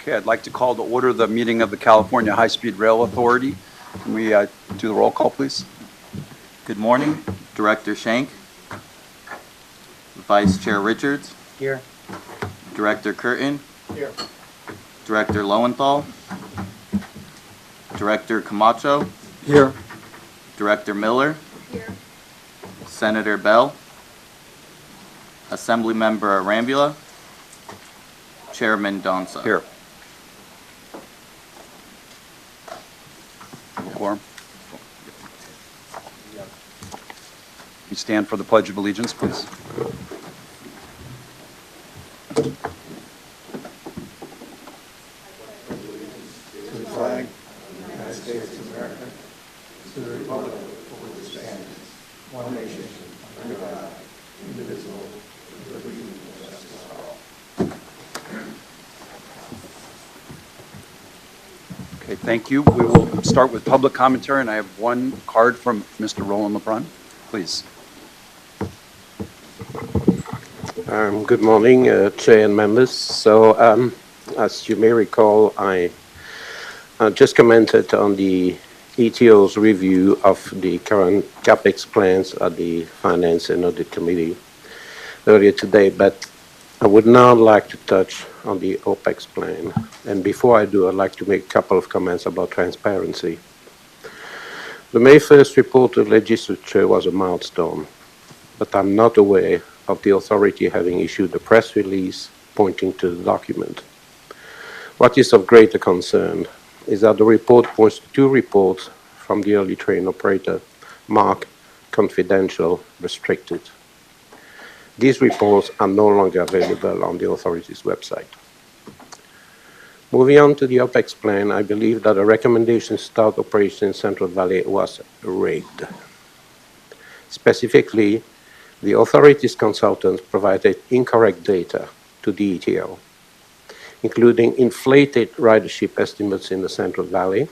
Okay, I'd like to call to order the meeting of the California High-Speed Rail Authority. Can we do the roll call, please? Good morning, Director Schenk, Vice Chair Richards. Here. Director Curtin. Here. Director Lowenthal. Director Camacho. Here. Director Miller. Here. Senator Bell. Assemblymember Arambula. Chairman Donsa. Here. Quorum. You stand for the Pledge of Allegiance, please. To the flag of the United States of America, to the republic for which it stands, one nation, under God, indivisible, with liberty and justice for all. Okay, thank you. We will start with public commentary, and I have one card from Mr. Roland LeBrun. Please. Good morning, Chair and members. So, as you may recall, I just commented on the ETO's review of the current CAPEX plans at the Finance and Audit Committee earlier today, but I would now like to touch on the OPEX plan. And before I do, I'd like to make a couple of comments about transparency. The May 1st report to the legislature was a milestone, but I'm not aware of the authority having issued a press release pointing to the document. What is of greater concern is that the report points to two reports from the early train operator marked confidential, restricted. These reports are no longer available on the authority's website. Moving on to the OPEX plan, I believe that a recommendation to start operation in Central Valley was rigged. Specifically, the authority's consultants provided incorrect data to the ETO, including inflated ridership estimates in the Central Valley,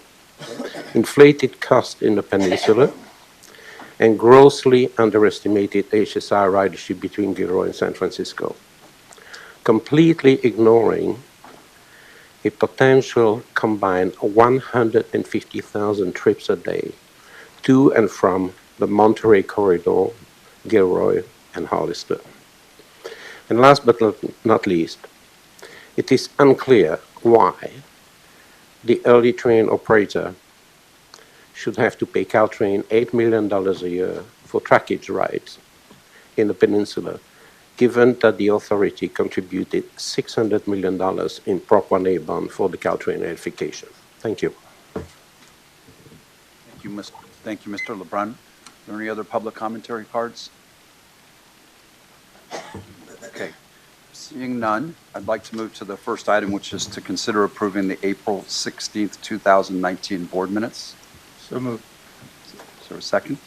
inflated costs in the peninsula, and grossly underestimated HSR ridership between Gilroy and San Francisco, completely ignoring a potential combined 150,000 trips a day to and from the Monterey corridor, Gilroy, and Hollister. And last but not least, it is unclear why the early train operator should have to pay Caltrain $8 million a year for trackage rides in the peninsula, given that the authority contributed $600 million in Prop 1A bond for the Caltrain edification. Thank you. Thank you, Mr. LeBrun. Are there any other public commentary cards? Okay. Seeing none, I'd like to move to the first item, which is to consider approving the April 16th, 2019 board minutes. So moved. Is there a second?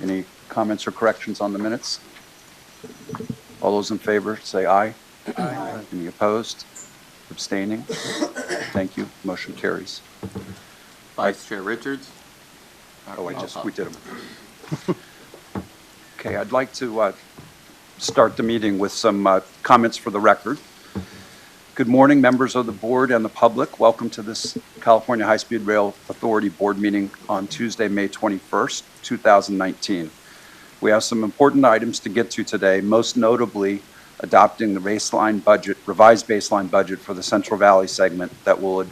Any comments or corrections on the minutes? All those in favor say aye. Aye. Any opposed? Abstaining? Thank you. Motion carries. Vice Chair Richards. Oh, we did them. Okay, I'd like to start the meeting with some comments for the record. Good morning, members of the board and the public. Welcome to this California High-Speed Rail Authority board meeting on Tuesday, May 21st, 2019. We have some important items to get to today, most notably adopting the revised baseline budget for the Central Valley segment that will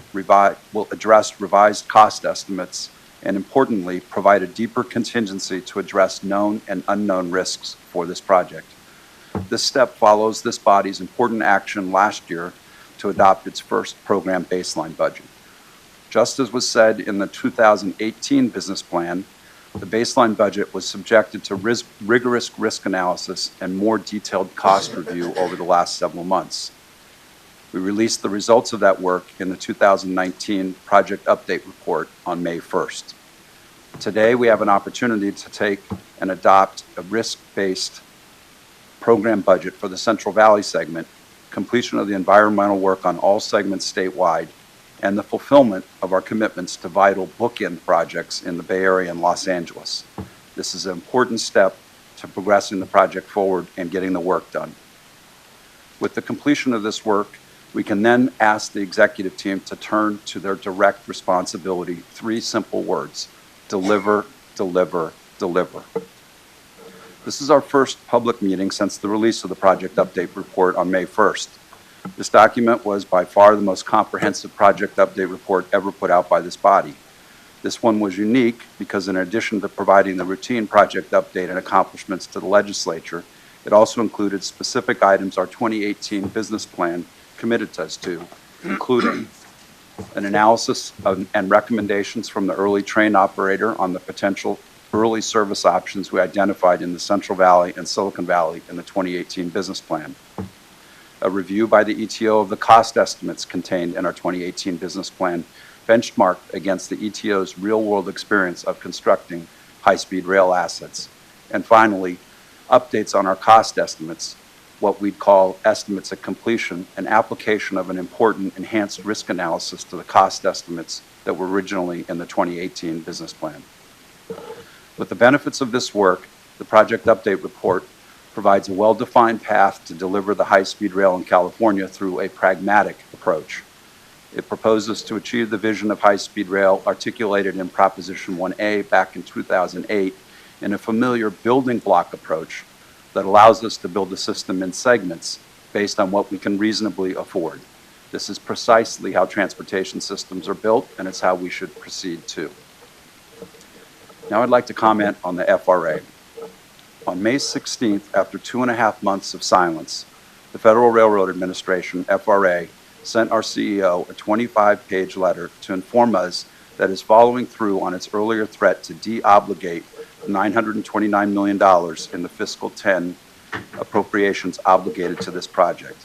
address revised cost estimates and, importantly, provide a deeper contingency to address known and unknown risks for this project. This step follows this body's important action last year to adopt its first program baseline budget. Just as was said in the 2018 business plan, the baseline budget was subjected to rigorous risk analysis and more detailed cost review over the last several months. We released the results of that work in the 2019 project update report on May 1st. Today, we have an opportunity to take and adopt a risk-based program budget for the Central Valley segment, completion of the environmental work on all segments statewide, and the fulfillment of our commitments to vital bookend projects in the Bay Area and Los Angeles. This is an important step to progressing the project forward and getting the work done. With the completion of this work, we can then ask the executive team to turn to their direct responsibility. 3 simple words: deliver, deliver, deliver. This is our first public meeting since the release of the project update report on May 1st. This document was by far the most comprehensive project update report ever put out by this body. This one was unique because in addition to providing the routine project update and accomplishments to the legislature, it also included specific items our 2018 business plan committed us to, including an analysis and recommendations from the early train operator on the potential early service options we identified in the Central Valley and Silicon Valley in the 2018 business plan, a review by the ETO of the cost estimates contained in our 2018 business plan, benchmarked against the ETO's real-world experience of constructing high-speed rail assets, and finally, updates on our cost estimates, what we'd call estimates at completion, an application of an important enhanced risk analysis to the cost estimates that were originally in the 2018 business plan. With the benefits of this work, the project update report provides a well-defined path to deliver the high-speed rail in California through a pragmatic approach. It proposes to achieve the vision of high-speed rail articulated in Proposition 1A back in 2008 in a familiar building block approach that allows us to build the system in segments based on what we can reasonably afford. This is precisely how transportation systems are built, and it's how we should proceed too. Now I'd like to comment on the FRA. On May 16th, after 2.5 months of silence, the Federal Railroad Administration, FRA, sent our CEO a 25-page letter to inform us that it is following through on its earlier threat to de-obligate $929 million in the fiscal 10 appropriations obligated to this project.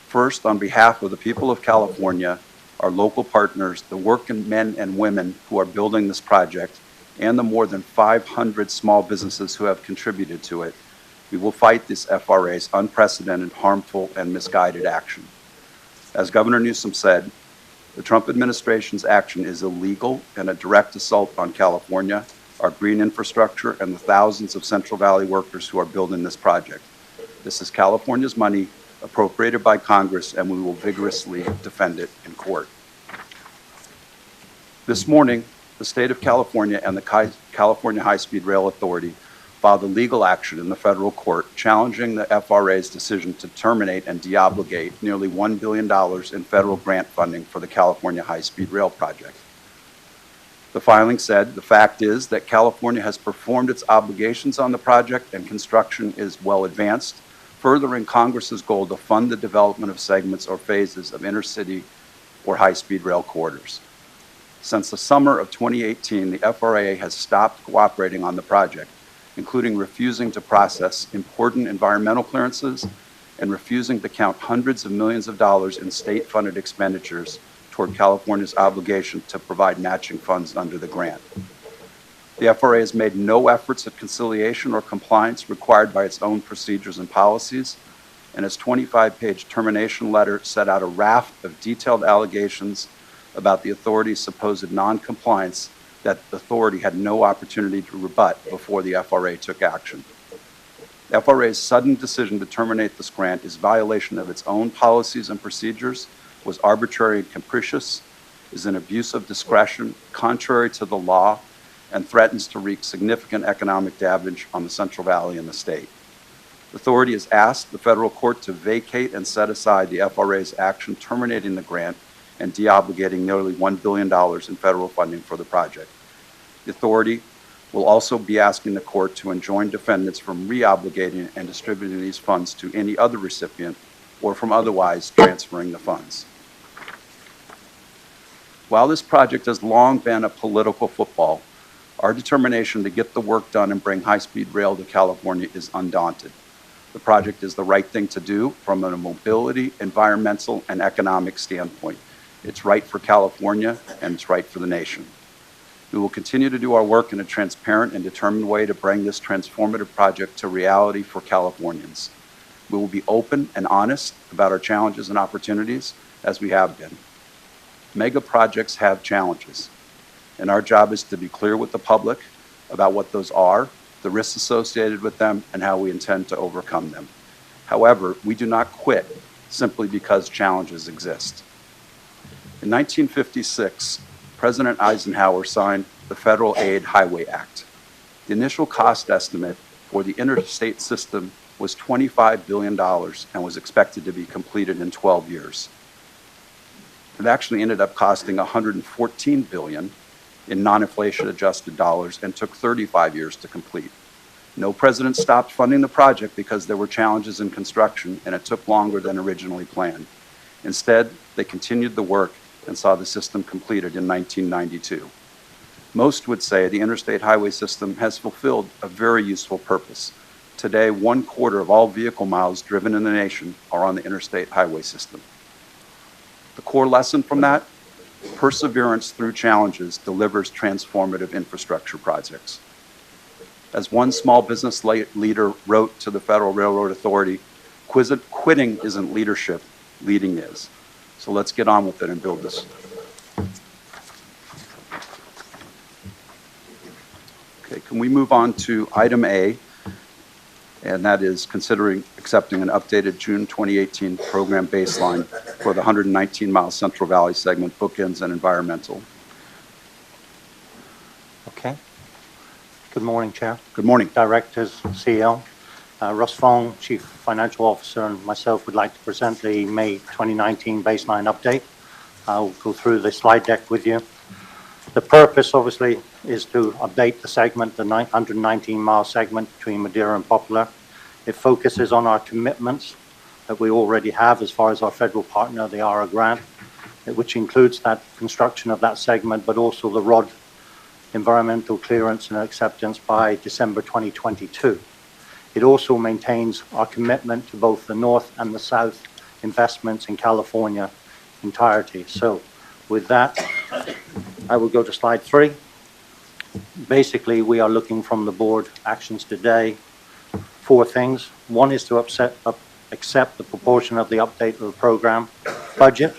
First, on behalf of the people of California, our local partners, the working men and women who are building this project, and the more than 500 small businesses who have contributed to it, we will fight this FRA's unprecedented, harmful, and misguided action. As Governor Newsom said, the Trump administration's action is illegal and a direct assault on California, our green infrastructure, and the thousands of Central Valley workers who are building this project. This is California's money appropriated by Congress, and we will vigorously defend it in court. This morning, the state of California and the California High-Speed Rail Authority filed a legal action in the federal court challenging the FRA's decision to terminate and deobligate nearly $1 billion in federal grant funding for the California High-Speed Rail project. The filing said, the fact is that California has performed its obligations on the project and construction is well advanced, furthering Congress's goal to fund the development of segments or phases of intercity or high-speed rail corridors. Since the summer of 2018, the FRA has stopped cooperating on the project, including refusing to process important environmental clearances and refusing to count hundreds of millions of dollars in state-funded expenditures toward California's obligation to provide matching funds under the grant. The FRA has made no efforts at conciliation or compliance required by its own procedures and policies, and its 25-page termination letter set out a raft of detailed allegations about the authority's supposed non-compliance that the authority had no opportunity to rebut before the FRA took action. The FRA's sudden decision to terminate this grant is violation of its own policies and procedures, was arbitrary and capricious, is an abuse of discretion, contrary to the law, and threatens to wreak significant economic damage on the Central Valley and the state. The authority has asked the federal court to vacate and set aside the FRA's action terminating the grant and deobligating nearly $1 billion in federal funding for the project. The authority will also be asking the court to enjoin defendants from reobligating and distributing these funds to any other recipient or from otherwise transferring the funds. While this project has long been a political football, our determination to get the work done and bring high-speed rail to California is undaunted. The project is the right thing to do from a mobility, environmental, and economic standpoint. It's right for California, and it's right for the nation. We will continue to do our work in a transparent and determined way to bring this transformative project to reality for Californians. We will be open and honest about our challenges and opportunities, as we have been. Mega projects have challenges, and our job is to be clear with the public about what those are, the risks associated with them, and how we intend to overcome them. However, we do not quit simply because challenges exist. In 1956, President Eisenhower signed the Federal Aid Highway Act. The initial cost estimate for the interstate system was $25 billion and was expected to be completed in 12 years. It actually ended up costing $114 billion in non-inflation adjusted dollars and took 35 years to complete. No president stopped funding the project because there were challenges in construction and it took longer than originally planned. Instead, they continued the work and saw the system completed in 1992. Most would say the interstate highway system has fulfilled a very useful purpose. Today, 1/4 of all vehicle miles driven in the nation are on the interstate highway system. The core lesson from that: perseverance through challenges delivers transformative infrastructure projects. As one small business leader wrote to the Federal Railroad Authority, quitting isn't leadership, leading is. So let's get on with it and build this. Okay, can we move on to item A, and that is considering accepting an updated June 2018 program baseline for the 119-mile Central Valley segment, Bookends and Environmental. Okay. Good morning, Chair. Good morning. Directors, CL. Russ Fong, Chief Financial Officer, and myself would like to present the May 2019 baseline update. I'll go through the slide deck with you. The purpose, obviously, is to update the segment, the 119-mile segment between Madeira and Poplar. It focuses on our commitments that we already have as far as our federal partner, the ARA grant, which includes that construction of that segment, but also the ROD environmental clearance and acceptance by December 2022. It also maintains our commitment to both the North and the South investments in California entirety. So with that, I will go to slide 3. Basically, we are looking from the board actions today, 4 things. One is to accept the proportion of the update of the program budget,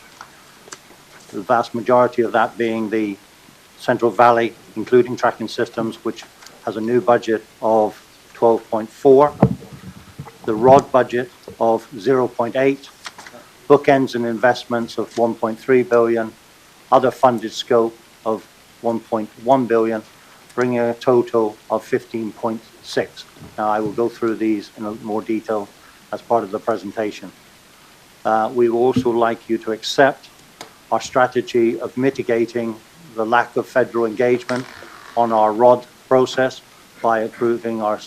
the vast majority of that being the Central Valley, including tracking systems, which has a new budget of 12.4, the ROD budget of 0.8, bookends and investments of 1.3 billion, other funded scope of 1.1 billion, bringing a total of 15.6. Now, I will go through these in more detail as part of the presentation. We would also like you to accept our strategy of mitigating the lack of federal engagement on our ROD process by approving our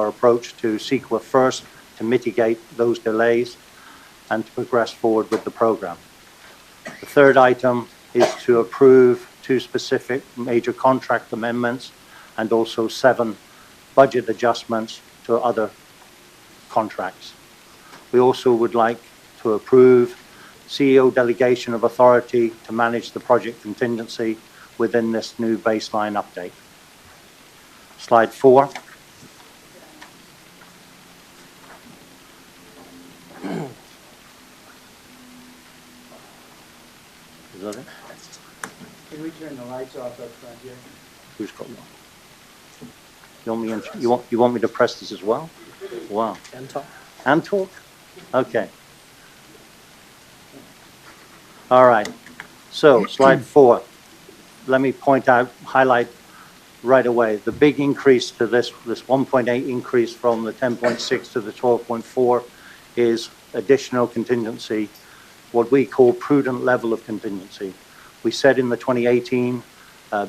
approach to CEQA first to mitigate those delays and to progress forward with the program. The third item is to approve 2 specific major contract amendments and also 7 budget adjustments to other contracts. We also would like to approve CEO delegation of authority to manage the project contingency within this new baseline update. Slide 4. Is that it? Can we turn the lights off up front here? Who's got one? You want me to press this as well? Wow. And talk. And talk? Okay. All right. So, slide 4. Let me highlight right away the big increase to this 1.8 increase from the 10.6 to the 12.4 is additional contingency, what we call prudent level of contingency. We said in the 2018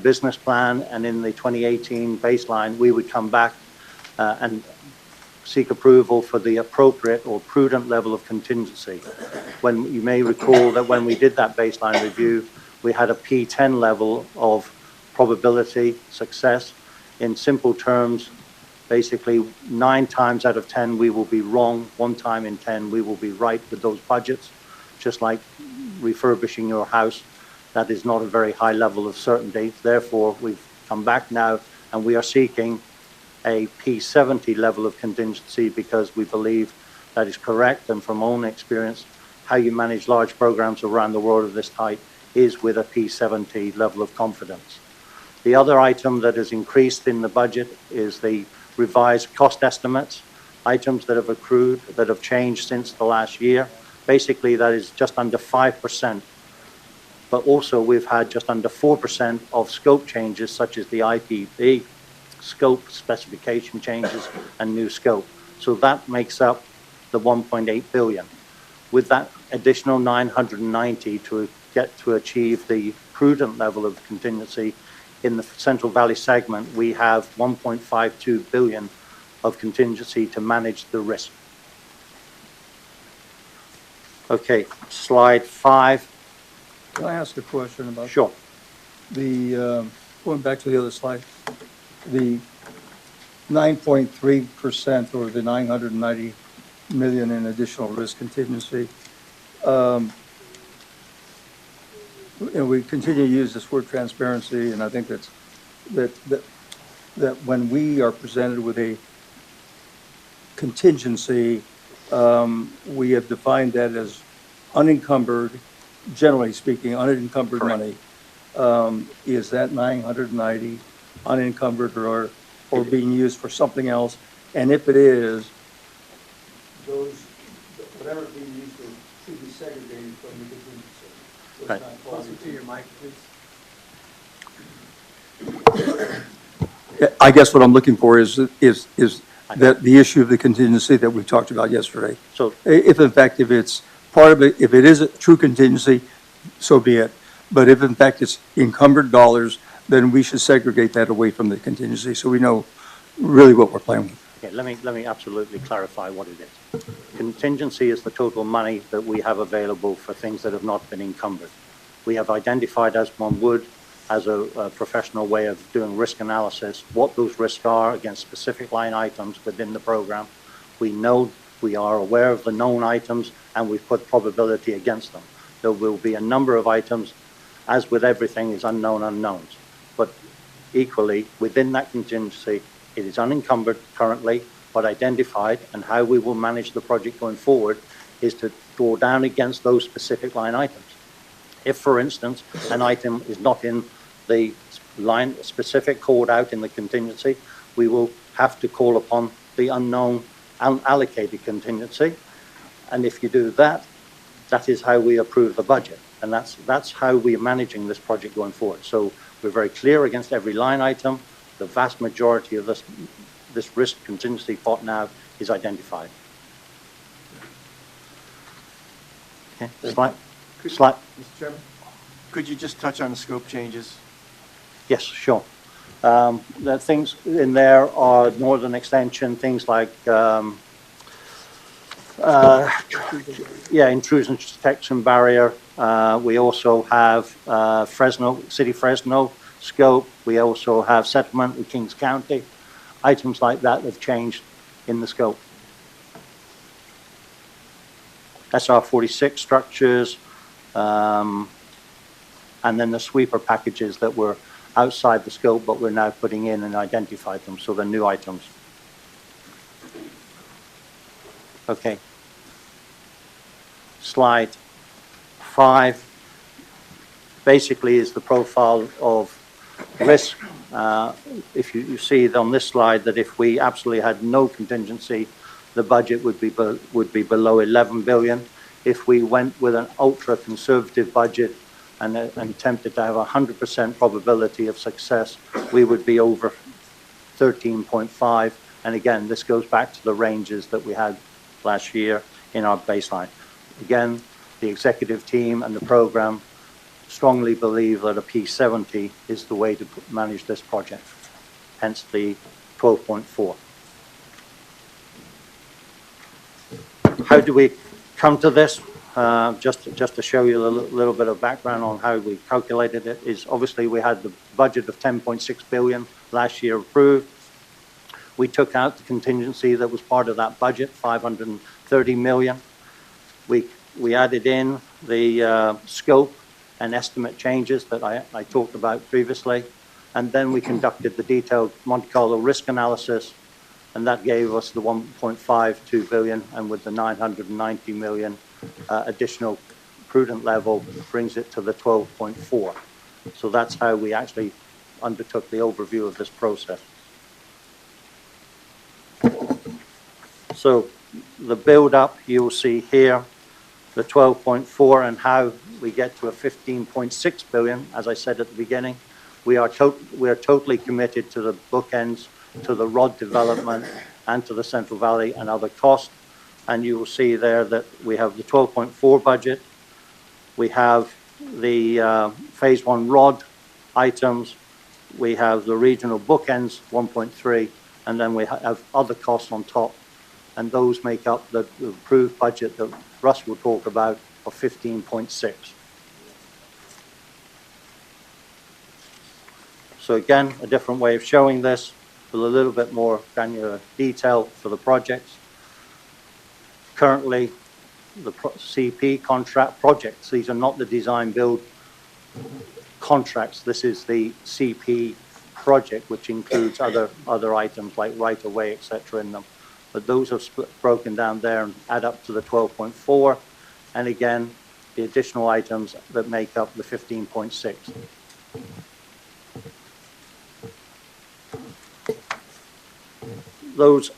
business plan and in the 2018 baseline, we would come back and seek approval for the appropriate or prudent level of contingency. When you may recall that when we did that baseline review, we had a P10 level of probability success. In simple terms, basically 9 times out of 10 we will be wrong, 1 time in 10 we will be right with those budgets. Just like refurbishing your house, that is not a very high level of certainty. Therefore, we've come back now and we are seeking a P70 level of contingency because we believe that is correct, and from own experience, how you manage large programs around the world of this type is with a P70 level of confidence. The other item that has increased in the budget is the revised cost estimates. items that have accrued, that have changed since the last year. Basically, that is just under 5%. But also, we've had just under 4% of scope changes, such as the IPP, scope specification changes, and new scope. So that makes up the 1.8 billion. With that additional 990 to get to achieve the prudent level of contingency in the Central Valley segment, we have 1.52 billion of contingency to manage the risk. Okay, slide 5. Can I ask a question about? Sure. The, going back to the other slide, the 9.3% or the 990 million in additional risk contingency. We continue to use this word transparency, and I think that when we are presented with a contingency, we have defined that as unencumbered, generally speaking, unencumbered money. Is that 990 unencumbered or being used for something else? And if it is, those, whatever it's being used for should be segregated from the contingency. So it's Right. not closer to your mic, please. I guess what I'm looking for is that the issue of the contingency that we talked about yesterday. So, If in fact, if it's part of it, if it is a true contingency, so be it. But if in fact it's encumbered dollars, then we should segregate that away from the contingency so we know really what we're playing with. okay, let me absolutely clarify what it is. Contingency is the total money that we have available for things that have not been encumbered. We have identified, as one would, as a professional way of doing risk analysis, what those risks are against specific line items within the program. We know, we are aware of the known items, and we've put probability against them. There will be a number of items, as with everything, is unknown unknowns. But equally, within that contingency, it is unencumbered currently, but identified, and how we will manage the project going forward is to draw down against those specific line items. If, for instance, an item is not in the line specific called out in the contingency, we will have to call upon the unknown unallocated contingency. And if you do that, that is how we approve the budget. And that's how we are managing this project going forward. So we're very clear against every line item. The vast majority of this risk contingency pot now is identified. Okay, slide. Mr. Chairman, could you just touch on the scope changes? Yes, sure. The things in there are northern extension, things like intrusion detection barrier. We also have City Fresno scope. We also have settlement in Kings County. Items like that have changed in the scope. SR 46 structures, and then the sweeper packages that were outside the scope, but we're now putting in and identified them, so they're new items. Okay. Slide 5 basically is the profile of risk. If you see on this slide that if we absolutely had no contingency, the budget would be below 11 billion. If we went with an ultra conservative budget and attempted to have 100% probability of success, we would be over 13.5. And again, this goes back to the ranges that we had last year in our baseline. Again, the executive team and the program strongly believe that a P70 is the way to manage this project, hence the 12.4. How do we come to this? Just to show you a little bit of background on how we calculated it, is obviously we had the budget of 10.6 billion last year approved. We took out the contingency that was part of that budget, 530 million. We added in the scope and estimate changes that I talked about previously, and then we conducted the detailed Monte Carlo risk analysis, and that gave us the 1.52 billion, and with the 990 million additional prudent level brings it to the 12.4. So that's how we actually undertook the overview of this process. So the build-up, you will see here, the 12.4 and how we get to a 15.6 billion, as I said at the beginning. We are totally committed to the bookends, to the rod development, and to the Central Valley and other costs. And you will see there that we have the 12.4 budget. We have the phase 1 rod items. We have the regional bookends, 1.3, and then we have other costs on top. And those make up the approved budget that Russ will talk about of 15.6. So again, a different way of showing this with a little bit more granular detail for the projects. Currently, the CP contract projects, these are not the design build contracts. This is the CP project, which includes other items like right-of-way, etc. in them. But those are broken down there and add up to the 12.4. And again, the additional items that make up the 15.6. Those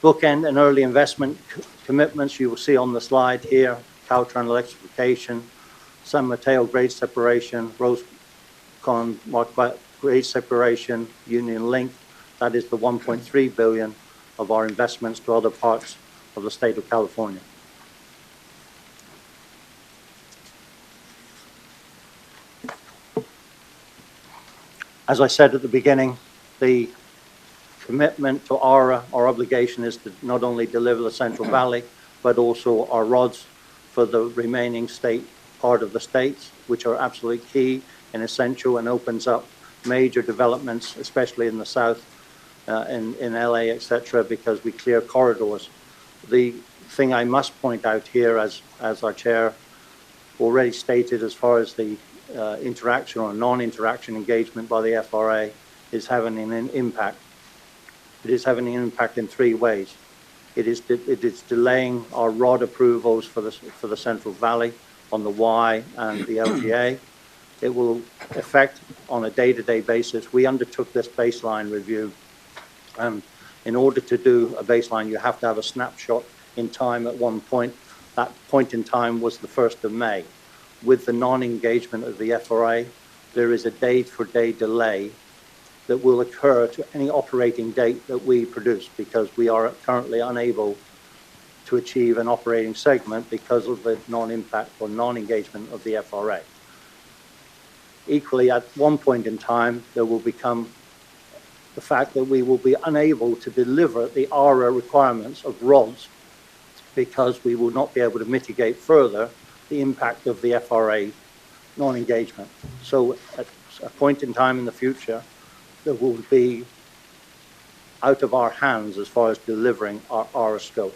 bookend and early investment commitments you will see on the slide here: Caltran electrification, San Mateo grade separation, Rosecon grade separation, Union Link. That is the 1.3 billion of our investments to other parts of the state of California. As I said at the beginning, the commitment to our obligation is to not only deliver the Central Valley, but also our rods for the remaining state part of the states, which are absolutely key and essential and opens up major developments, especially in the south, in LA, etc., because we clear corridors. The thing I must point out here, as our chair already stated, as far as the interaction or non-interaction engagement by the FRA is having an impact. It is having an impact in 3 ways. It is delaying our rod approvals for the Central Valley on the Y and the LGA. It will affect on a day-to-day basis. We undertook this baseline review. In order to do a baseline, you have to have a snapshot in time at one point. That point in time was the 1st of May. With the non-engagement of the FRA, there is a day-for-day delay that will occur to any operating date that we produce, because we are currently unable to achieve an operating segment because of the non-impact or non-engagement of the FRA. Equally, at one point in time, there will become the fact that we will be unable to deliver the ARA requirements of rods because we will not be able to mitigate further the impact of the FRA non-engagement. So at a point in time in the future, that will be out of our hands as far as delivering our ARA scope.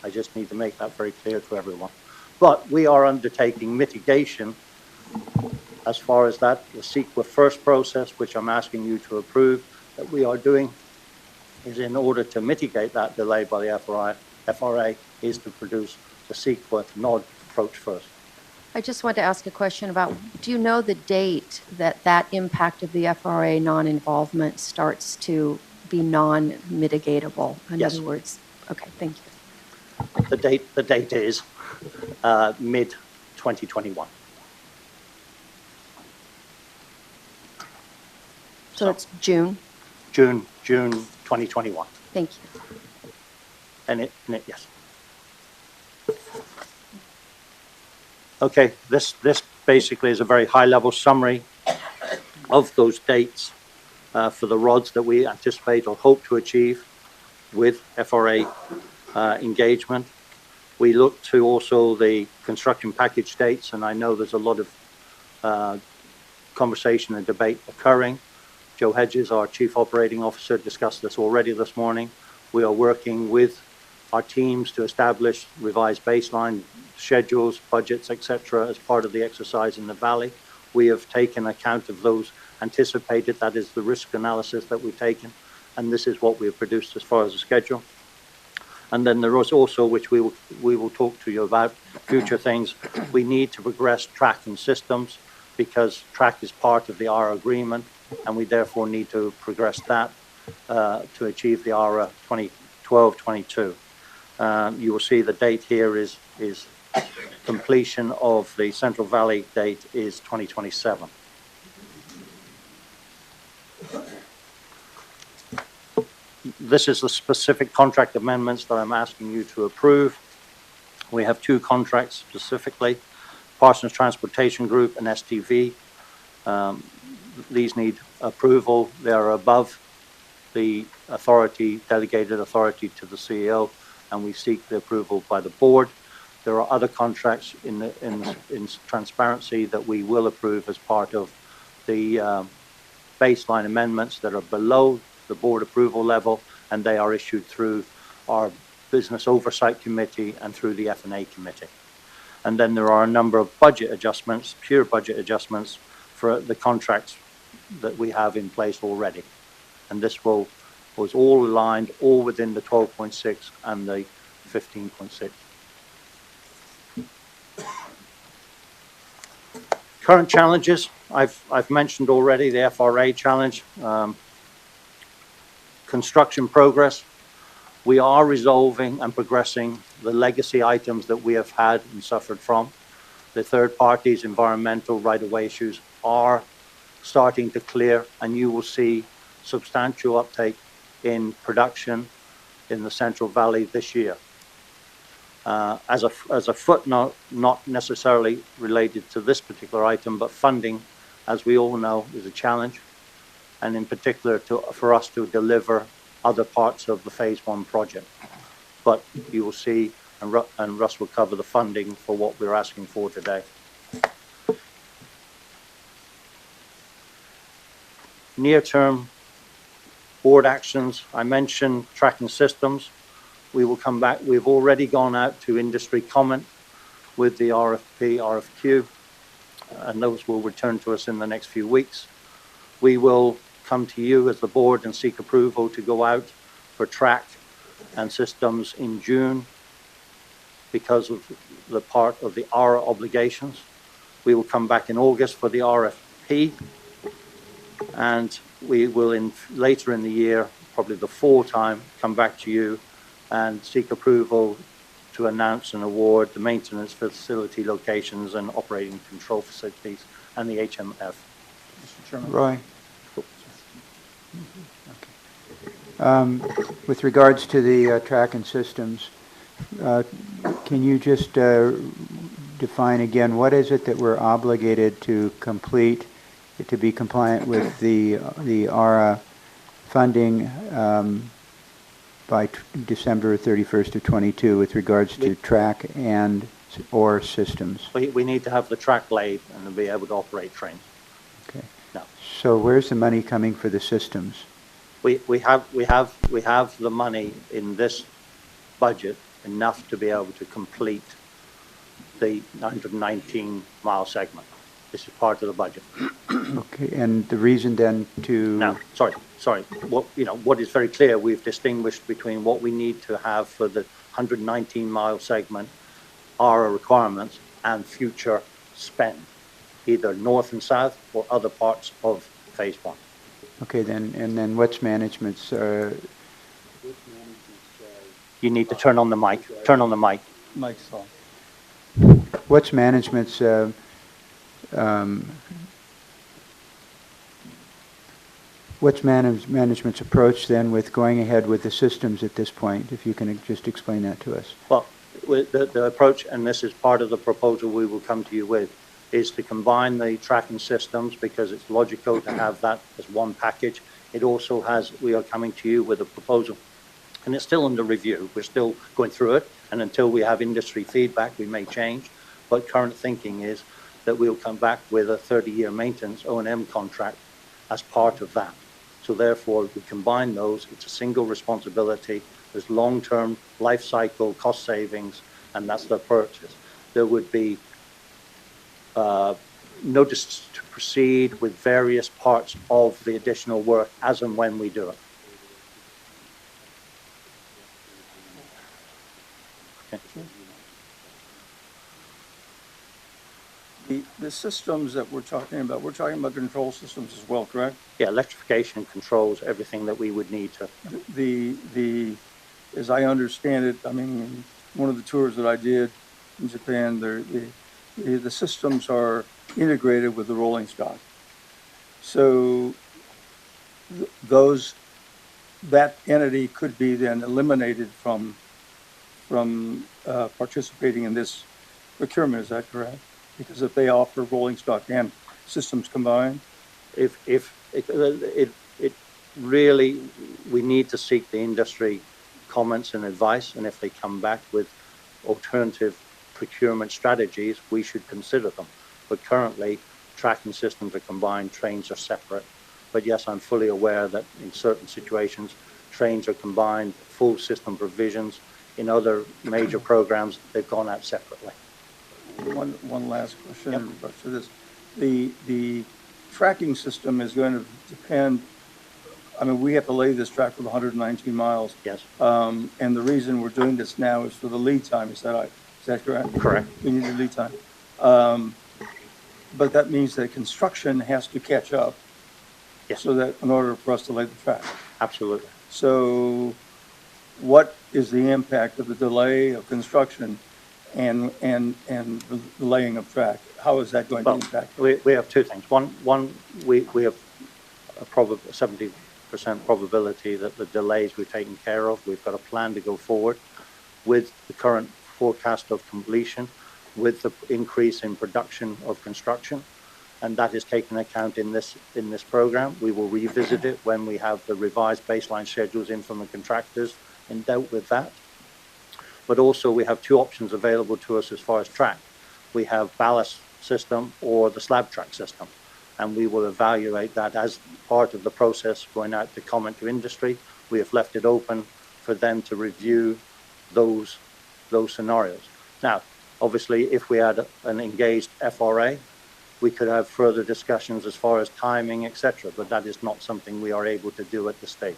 I just need to make that very clear to everyone. But we are undertaking mitigation as far as that, the CEQA first process, which I'm asking you to approve, that we are doing is in order to mitigate that delay by the FRA is to produce the CEQA NOD approach first. I just want to ask a question about, do you know the date that impact of the FRA non-involvement starts to be non-mitigatable? In Yes. other words, okay, thank you. The date is mid-2021. So it's June? June 2021. Thank you. And yes. Okay, this basically is a very high-level summary of those dates for the rods that we anticipate or hope to achieve with FRA engagement. We look to also the construction package dates, and I know there's a lot of conversation and debate occurring. Joe Hedges, our Chief Operating Officer, discussed this already this morning. We are working with our teams to establish revised baseline schedules, budgets, etc., as part of the exercise in the Valley. We have taken account of those anticipated. That is the risk analysis that we've taken, and this is what we have produced as far as the schedule. And then there is also, which we will talk to you about, future things. We need to progress track and systems because track is part of the ARA agreement, and we therefore need to progress that to achieve the ARA 12/22. You will see the date here is completion of the Central Valley date is 2027. This is the specific contract amendments that I'm asking you to approve. We have two contracts specifically, Parsons Transportation Group and STV. These need approval. They are above the authority, delegated authority to the CEO, and we seek the approval by the board. There are other contracts in transparency that we will approve as part of the baseline amendments that are below the board approval level, and they are issued through our Business Oversight Committee and through the F&A Committee. And then there are a number of budget adjustments, pure budget adjustments for the contracts that we have in place already. And this was all aligned, all within the 12.6 and the 15.6. Current challenges, I've mentioned already the FRA challenge. Construction progress. We are resolving and progressing the legacy items that we have had and suffered from. The third parties, environmental right-of-way issues are starting to clear, and you will see substantial uptake in production in the Central Valley this year. As a footnote, not necessarily related to this particular item, but funding, as we all know, is a challenge, and in particular for us to deliver other parts of the Phase 1 project. But you will see, and Russ will cover the funding for what we're asking for today. Near-term board actions, I mentioned tracking systems. We will come back. We've already gone out to industry comment with the RFP, RFQ, and those will return to us in the next few weeks. We will come to you as the board and seek approval to go out for track and systems in June because of the part of the ARA obligations. We will come back in August for the RFP, and we will later in the year, probably the fall time, come back to you and seek approval to announce and award the maintenance facility locations and operating control facilities and the HMF. Mr. Chairman. Roy. With regards to the track and systems, can you just define again what is it that we're obligated to complete to be compliant with the ARA funding by December 31st of 22 with regards to track and or systems? We need to have the track laid and be able to operate trains. Okay. No. So where's the money coming for the systems? We have the money in this budget enough to be able to complete the 119-mile segment. This is part of the budget. Okay, and the reason then to... Now, sorry. What is very clear, we've distinguished between what we need to have for the 119-mile segment, ARA requirements, and future spend, either north and south or other parts of Phase 1. Okay, then what's management's... You need to turn on the mic. Turn on the mic. Mic's on. What's management's... what's management's approach then with going ahead with the systems at this point, if you can just explain that to us? Well, the approach, and this is part of the proposal we will come to you with, is to combine the tracking systems because it's logical to have that as one package. It also has, we are coming to you with a proposal, and it's still under review. We're still going through it, and until we have industry feedback, we may change. But current thinking is that we'll come back with a 30-year maintenance O&M contract as part of that. So therefore, we combine those. It's a single responsibility. There's long-term life cycle cost savings, and that's the purchase. There would be notice to proceed with various parts of the additional work as and when we do it. Okay. The systems that we're talking about control systems as well, correct? Yeah, electrification controls everything that we would need to. The as I understand it, I mean, one of the tours that I did in Japan, the systems are integrated with the rolling stock. So that entity could be then eliminated from participating in this procurement, is that correct? Because if they offer rolling stock and systems combined? If it really, we need to seek the industry comments and advice, and if they come back with alternative procurement strategies, we should consider them. But currently, tracking systems are combined, trains are separate. But yes, I'm fully aware that in certain situations, trains are combined, full system provisions. In other major programs, they've gone out separately. One last question Yep. in regards to this. The tracking system is going to depend, I mean, we have to lay this track for 119 miles. Yes. And the reason we're doing this now is for the lead time, is that correct? Correct. We need the lead time. But that means that construction has to catch up. Yes. So that in order for us to lay the track. Absolutely. So what is the impact of the delay of construction and the laying of track? How is that going to Well, impact? we have two things. One, we have a 70% probability that the delays we've taken care of. We've got a plan to go forward with the current forecast of completion, with the increase in production of construction, and that is taken account in this program. We will revisit it when we have the revised baseline schedules in from the contractors and dealt with that. But also we have two options available to us as far as track. We have ballast system or the slab track system, and we will evaluate that as part of the process going out to comment to industry. We have left it open for them to review those scenarios. Now, obviously, if we had an engaged FRA, we could have further discussions as far as timing, etc., but that is not something we are able to do at this stage.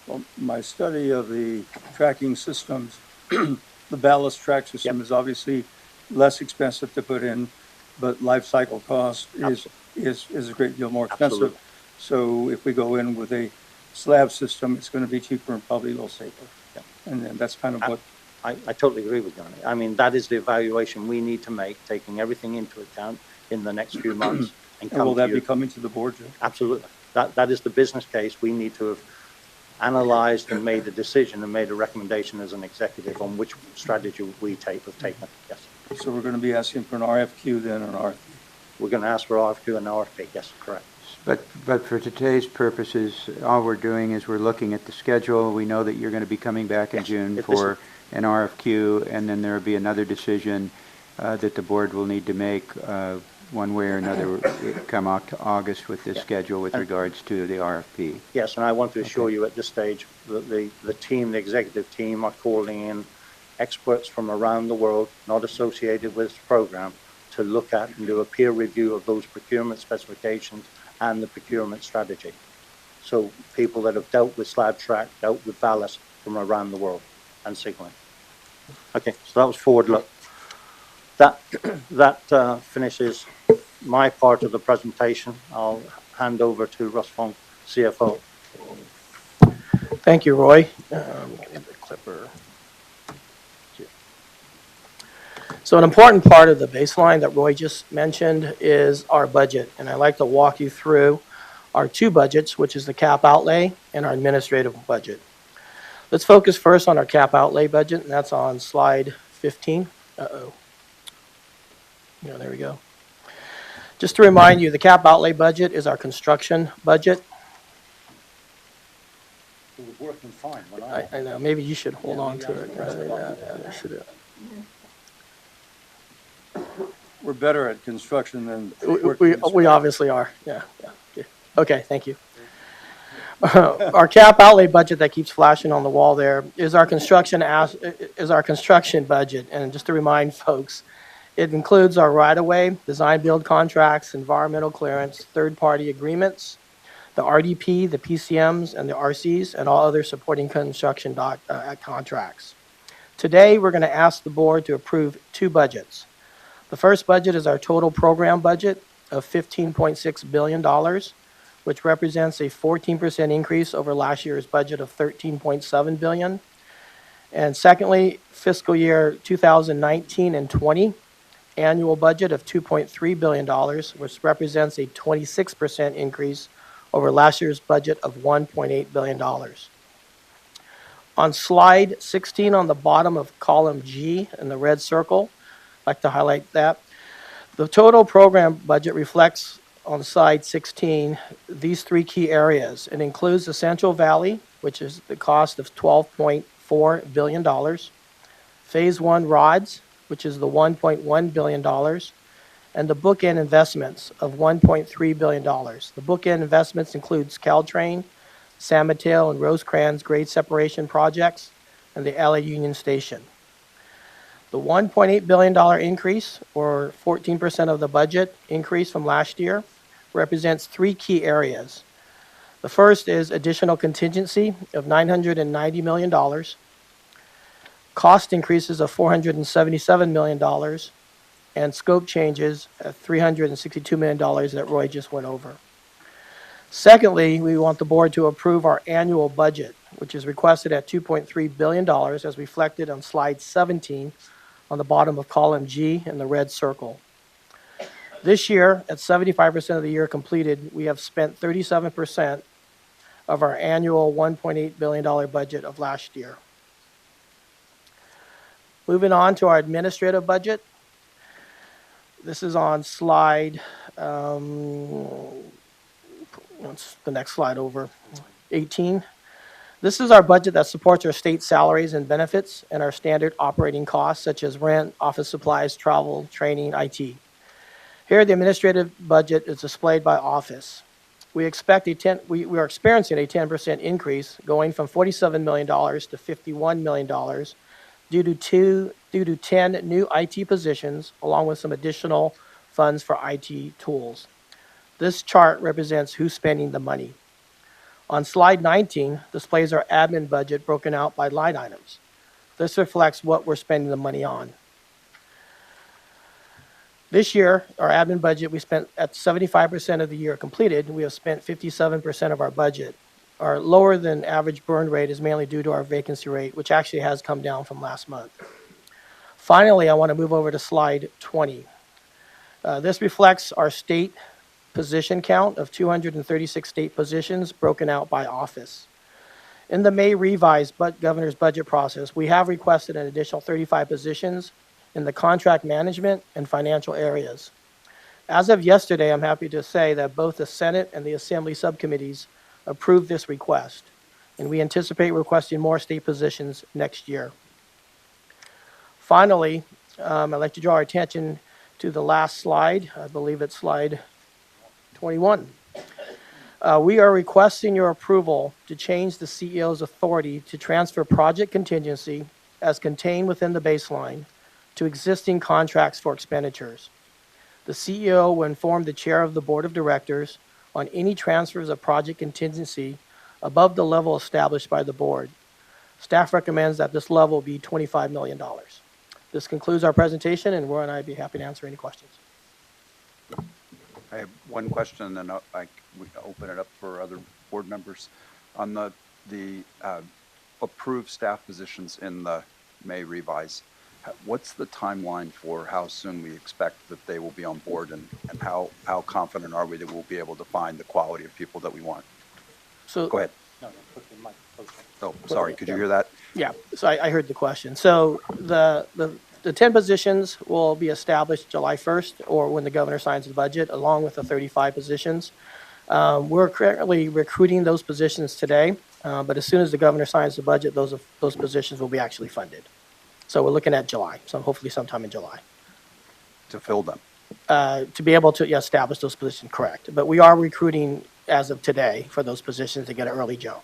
Well, my study of the tracking systems, the ballast track system Yep. is obviously less expensive to put in, but life cycle cost is a great deal more expensive. Absolutely. So if we go in with a slab system, it's going to be cheaper and probably a little safer. Yep. And then that's kind of what, I totally agree with you. I mean, that is the evaluation we need to make, taking everything into account in the next few months. And and will come to that you. be coming to the board, Jim? Absolutely. That is the business case. We need to have analyzed and made a decision and made a recommendation as an executive on which strategy we have taken. Yes. So we're going to be asking for an RFQ then, or an RFP? We're going to ask for RFQ and RFP. Yes, correct. But for today's purposes, all we're doing is we're looking at the schedule. We know that you're going to be coming back in Yes. June If for an RFQ, and then there will be another decision that the board will need to make one way or another come August with this schedule with regards to the RFP. Yes, and I want to assure you at this stage that the team, the executive team, are calling in experts from around the world, not associated with this program, to look at and do a peer review of those procurement specifications and the procurement strategy. So people that have dealt with slab track, dealt with ballast from around the world and signaling. Okay, so that was forward look. That finishes my part of the presentation. I'll hand over to Russ Fong, CFO. Thank you, Roy. Get the clipper. So an important part of the baseline that Roy just mentioned is our budget, and I'd like to walk you through our two budgets, which is the cap outlay and our administrative budget. Let's focus first on our cap outlay budget, and that's on slide 15. Yeah, there we go. Just to remind you, the cap outlay budget is our construction budget. It was working fine when I know, maybe you should hold on to it. Rather than that. Yeah, I should We're better at construction than. We obviously are, yeah. Okay, thank you. Our cap outlay budget that keeps flashing on the wall there is our construction budget. And just to remind folks, it includes our right-of-way, design build contracts, environmental clearance, third-party agreements, the RDP, the PCMs, and the RCs, and all other supporting construction contracts. Today, we're going to ask the board to approve two budgets. The first budget is our total program budget of $15.6 billion, which represents a 14% increase over last year's budget of $13.7 billion. And secondly, fiscal year 2019 and 20, annual budget of $2.3 billion, which represents a 26% increase over last year's budget of $1.8 billion. On slide 16 on the bottom of column G in the red circle, I'd like to highlight that. The total program budget reflects on slide 16 these three key areas. It includes the Central Valley, which is the cost of $12.4 billion. Phase 1 rods, which is the $1.1 billion, and the bookend investments of $1.3 billion. The bookend investments includes Caltrain, San Mateo, and Rosecrans grade separation projects, and the LA Union Station. The $1.8 billion increase, or 14% of the budget increase from last year, represents three key areas. The first is additional contingency of $990 million, cost increases of $477 million, and scope changes of $362 million that Roy just went over. Secondly, we want the board to approve our annual budget, which is requested at $2.3 billion as reflected on slide 17 on the bottom of column G in the red circle. This year, at 75% of the year completed, we have spent 37% of our annual $1.8 billion budget of last year. Moving on to our administrative budget. This is on slide, what's the next slide over? 18. This is our budget that supports our state salaries and benefits and our standard operating costs such as rent, office supplies, travel, training, IT. Here, the administrative budget is displayed by office. We are experiencing a 10% increase going from $47 million to $51 million due to 10 new IT positions along with some additional funds for IT tools. This chart represents who's spending the money. On slide 19 displays our admin budget broken out by line items. This reflects what we're spending the money on. This year, our admin budget, we spent at 75% of the year completed. We have spent 57% of our budget. Our lower than average burn rate is mainly due to our vacancy rate, which actually has come down from last month. Finally, I want to move over to slide 20. This reflects our state position count of 236 state positions broken out by office. In the May revised governor's budget process, we have requested an additional 35 positions in the contract management and financial areas. As of yesterday, I'm happy to say that both the Senate and the Assembly subcommittees approved this request, and we anticipate requesting more state positions next year. Finally, I'd like to draw our attention to the last slide. I believe it's slide 21. We are requesting your approval to change the CEO's authority to transfer project contingency as contained within the baseline to existing contracts for expenditures. The CEO will inform the chair of the board of directors on any transfers of project contingency above the level established by the board. Staff recommends that this level be $25 million. This concludes our presentation, and Roy and I would be happy to answer any questions. I have one question, and then we open it up for other board members. On the approved staff positions in the May revise, what's the timeline for how soon we expect that they will be on board, and how confident are we that we'll be able to find the quality of people that we want? So, go ahead. Oh, sorry, could you hear that? Yeah, so I heard the question. So the 10 positions will be established July 1st or when the governor signs the budget, along with the 35 positions. We're currently recruiting those positions today, but as soon as the governor signs the budget, those positions will be actually funded. So we're looking at July, so hopefully sometime in July. To fill them? To be able to establish those positions, correct. But we are recruiting as of today for those positions to get an early Joe.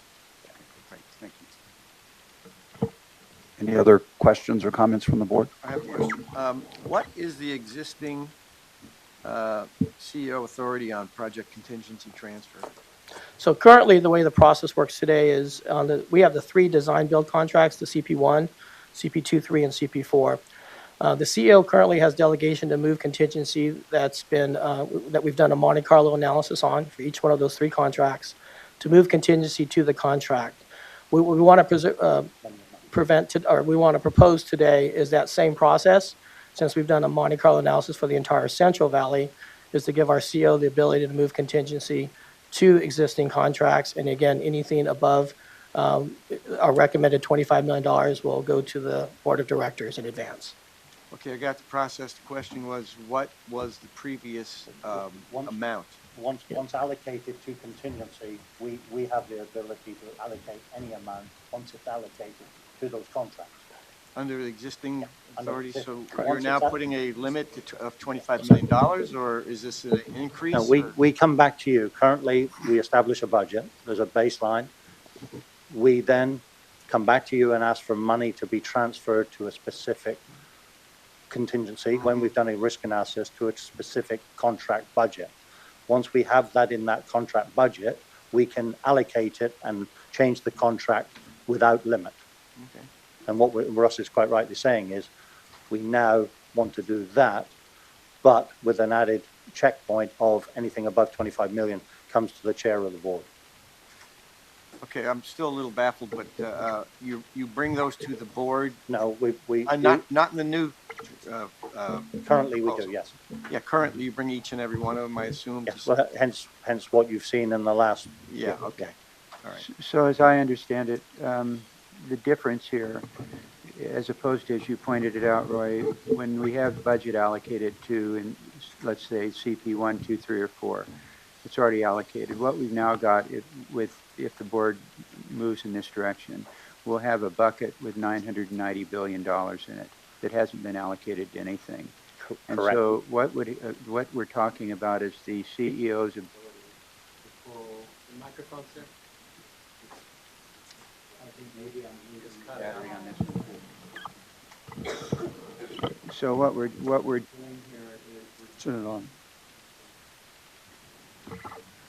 Great, thank you. Any other questions or comments from the board? I have a question. What is the existing CEO authority on project contingency transfer? So currently, the way the process works today is we have the 3 design build contracts, the CP1, CP2, 3, and CP4. The CEO currently has delegation to move contingency that we've done a Monte Carlo analysis on for each one of those 3 contracts to move contingency to the contract. We want to preserve, we want to propose today is that same process, since we've done a Monte Carlo analysis for the entire Central Valley, is to give our CO the ability to move contingency to existing contracts. And again, anything above our recommended $25 million will go to the Board of Directors in advance. Okay, I got the process. The question was, what was the previous amount? Once allocated to contingency, we have the ability to allocate any amount once it's allocated to those contracts. Under the existing under authority, so existing- you're Once now it's putting a limit of $25 million, or is this an increase? No, we come back to you. Currently, we establish a budget. There's a baseline. We then come back to you and ask for money to be transferred to a specific contingency when we've done a risk analysis to a specific contract budget. Once we have that in that contract budget, we can allocate it and change the contract without limit. Okay. And what Russ is quite rightly saying is we now want to do that, but with an added checkpoint of anything above 25 million comes to the chair of the board. Okay, I'm still a little baffled, but you bring those to the board? No, we Not in the new currently we proposal. do, yes. Yeah, currently you bring each and every one of them, I assume? Yes, well, hence what you've seen in the last. Yeah, okay, all right. So as I understand it, the difference here, as opposed to, as you pointed it out, Roy, when we have budget allocated to, in, let's say, CP 1, 2, 3, or 4, it's already allocated. What we've now got, if the board moves in this direction, we'll have a bucket with $990 billion in it that hasn't been allocated to anything. And Correct. so what we're talking about is the CEO's ability to pull the microphone, sir. I think maybe I'm just battery on this one. So what we're doing here is turn it on.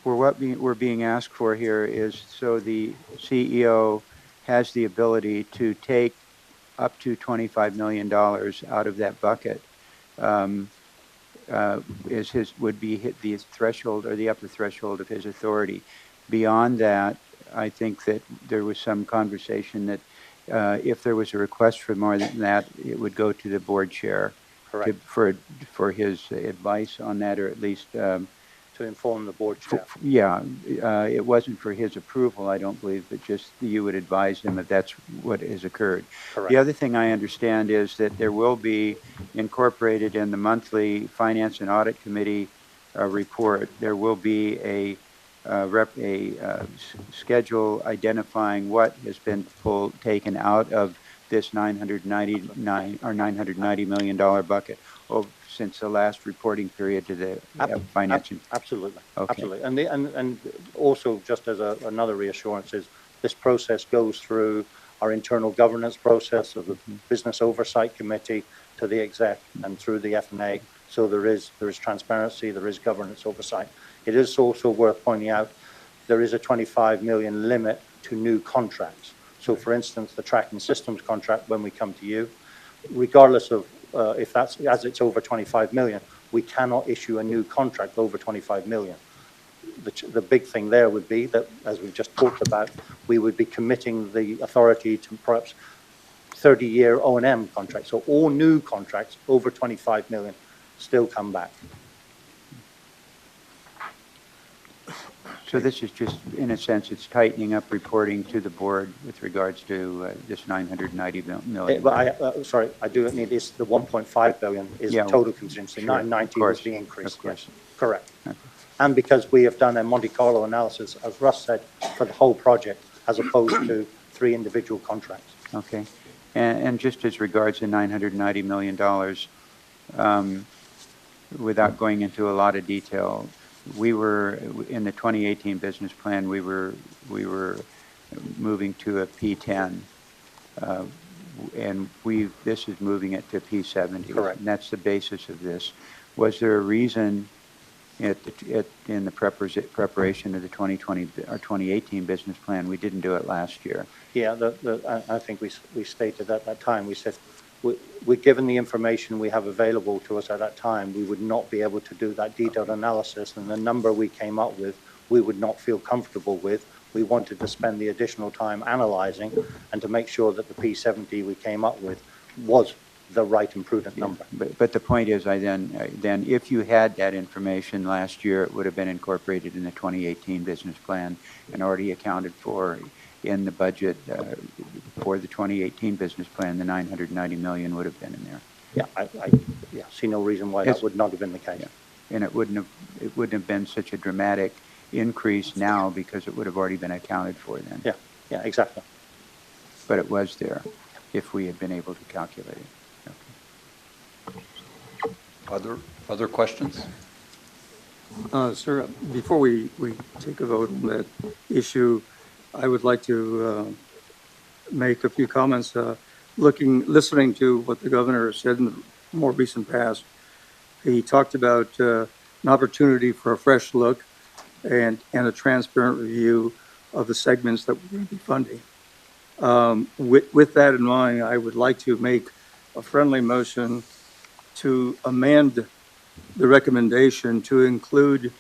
We're being asked for here is so the CEO has the ability to take up to $25 million out of that bucket. Would be hit the threshold or the upper threshold of his authority. Beyond that, I think that there was some conversation that if there was a request for more than that, it would go to the board chair. Correct. For his advice on that, or at least To inform the board chair. yeah, it wasn't for his approval, I don't believe, but just you would advise him that that's what has occurred. Correct. The other thing I understand is that there will be incorporated in the monthly Finance and Audit Committee report, there will be a schedule identifying what has been taken out of this $990 million bucket since the last reporting period to the finance. Absolutely, Okay. absolutely. And also, just as another reassurance, is this process goes through our internal governance process of the Business Oversight Committee to the exec and through the F&A. So there is transparency, there is governance oversight. It is also worth pointing out there is a 25 million limit to new contracts. So for instance, the tracking systems contract, when we come to you, regardless of if that's, as it's over 25 million, we cannot issue a new contract over 25 million. The big thing there would be that, as we've just talked about, we would be committing the authority to perhaps 30-year O&M contracts. So all new contracts over 25 million still come back. So this is just, in a sense, it's tightening up reporting to the board with regards to this 990 million. But sorry, I do need this, the 1.5 billion is Yeah, total contingency, sure, 990 of is the increase. of course. Yes, correct. Okay. And because we have done a Monte Carlo analysis, as Russ said, for the whole project, as opposed to 3 individual contracts. Okay. And just as regards the $990 million, without going into a lot of detail, we were, in the 2018 business plan, we were moving to a P10, and this is moving it to P70. Correct. And that's the basis of this. Was there a reason in the preparation of the 2020 or 2018 business plan we didn't do it last year? Yeah, I think we stated at that time, we said, we're given the information we have available to us at that time, we would not be able to do that detailed analysis, and the number we came up with, we would not feel comfortable with we wanted to spend the additional time analyzing and to make sure that the P70 we came up with was the right and prudent number. But the point is, then if you had that information last year, it would have been incorporated in the 2018 business plan and already accounted for in the budget for the 2018 business plan. The 990 million would have been in there. Yeah, I see no reason why that would not have been the case. Yeah. And it wouldn't have been such a dramatic increase now because it would have already been accounted for then. Yeah, exactly. But it was there if we had been able to calculate it. Other questions? Sir, before we take a vote on that issue, I would like to make a few comments. Listening to what the governor said in the more recent past, he talked about an opportunity for a fresh look and a transparent review of the segments that we're going to be funding. With that in mind, I would like to make a friendly motion to amend the recommendation to include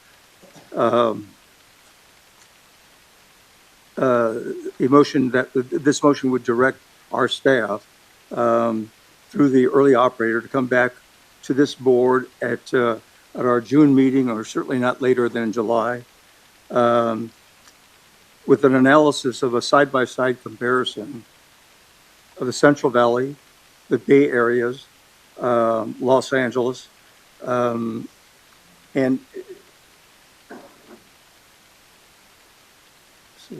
this motion would direct our staff through the early operator to come back to this board at our June meeting, or certainly not later than in July, with an analysis of a side-by-side comparison of the Central Valley, the Bay Areas, Los Angeles, and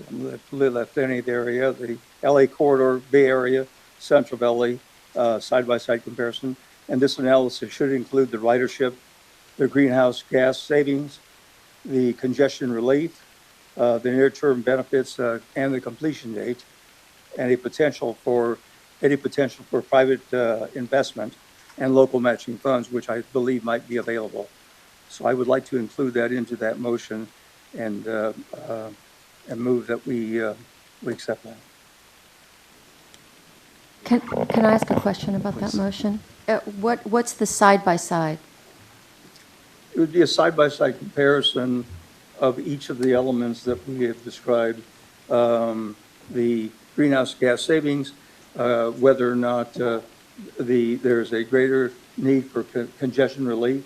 I'm left any area, the LA corridor, Bay Area, Central Valley, side-by-side comparison. And this analysis should include the ridership, the greenhouse gas savings, the congestion relief, the near-term benefits, and the completion date, and any potential for private investment and local matching funds, which I believe might be available. So I would like to include that into that motion and move that we accept that. Can I ask a question about that motion? What's the side-by-side? It would be a side-by-side comparison of each of the elements that we have described, the greenhouse gas savings, whether or not there's a greater need for congestion relief.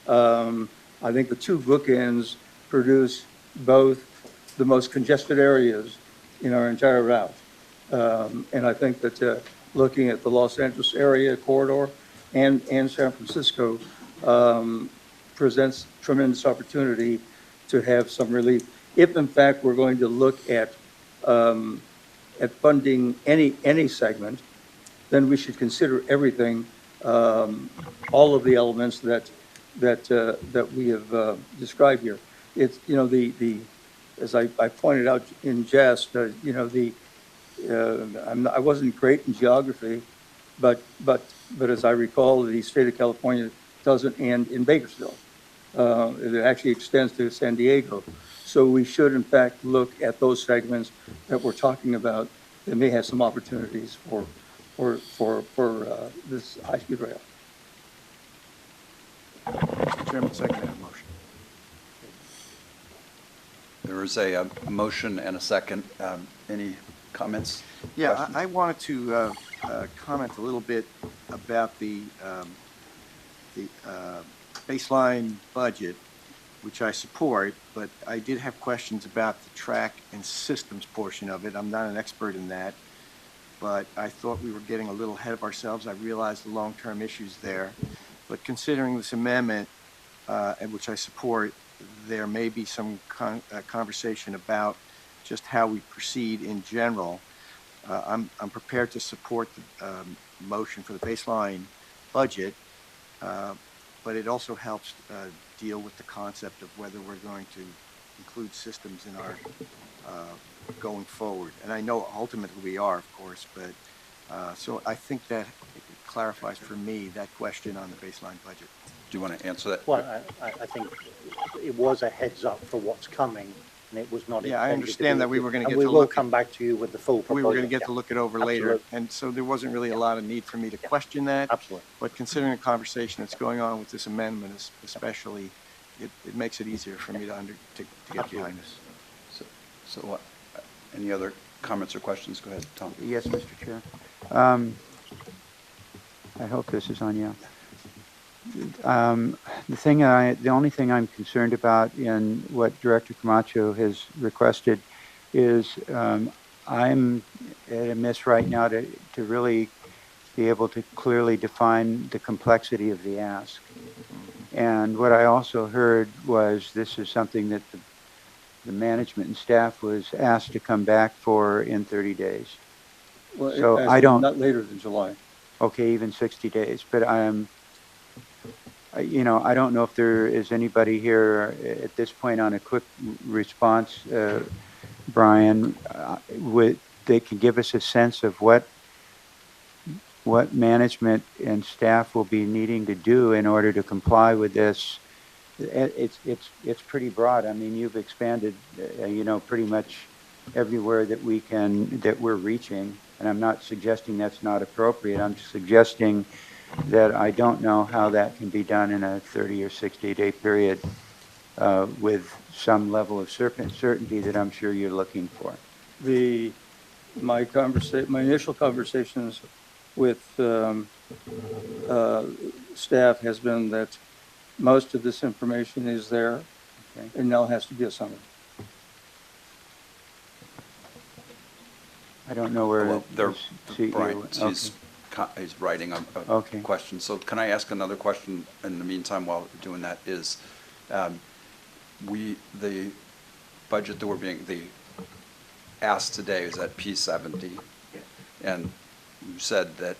I think the two bookends produce both the most congested areas in our entire route. And I think that looking at the Los Angeles area corridor and San Francisco presents tremendous opportunity to have some relief. If in fact we're going to look at funding any segment, then we should consider everything, all of the elements that we have described here. It's, you know, as I pointed out in jest, you know, I wasn't great in geography, but as I recall, the state of California doesn't end in Bakersfield. It actually extends to San Diego. So we should, in fact, look at those segments that we're talking about that may have some opportunities for this high-speed rail. Mr. Chairman, second that motion. There is a motion and a second. Any comments? Yeah, questions? I wanted to comment a little bit about the baseline budget, which I support, but I did have questions about the track and systems portion of it. I'm not an expert in that, but I thought we were getting a little ahead of ourselves. I realized the long-term issues there, but considering this amendment, and which I support, there may be some conversation about just how we proceed in general. I'm prepared to support the motion for the baseline budget, but it also helps deal with the concept of whether we're going to include systems in our going forward. And I know ultimately we are, of course, but so I think that it clarifies for me that question on the baseline budget. Do you want to answer that? Well, I think it was a heads up for what's coming, and it was not. Yeah, I understand that we were going to get to look. And we will come back to you with the full proposal. We were going to get to look it over later, Absolutely. and so there wasn't really a lot of need for me to question that. Absolutely. But considering the conversation that's going on with this amendment, especially, it makes it easier for me to get behind this. So what? Any other comments or questions? Go ahead, Tom. Yes, Mr. Chair. I hope this is on, yeah. The only thing I'm concerned about in what Director Camacho has requested is I'm at a miss right now to really be able to clearly define the complexity of the ask. And what I also heard was this is something that the management and staff was asked to come back for in 30 days. Well, So I don't. Not later than July. Okay, even 60 days, but you know, I don't know if there is anybody here at this point on a quick response, Brian, they can give us a sense of what management and staff will be needing to do in order to comply with this. It's pretty broad. I mean, you've expanded, you know, pretty much everywhere that we're reaching. And I'm not suggesting that's not appropriate. I'm suggesting that I don't know how that can be done in a 30 or 60-day period with some level of certainty that I'm sure you're looking for. My initial conversations with staff has been that most of this information is there, Okay. and now has to be a summary. I don't know where. Well, there, CEO Brian, okay. he's writing a Okay. question. So can I ask another question in the meantime while we're doing that? Is the budget that we're being asked today is at P70, and you said that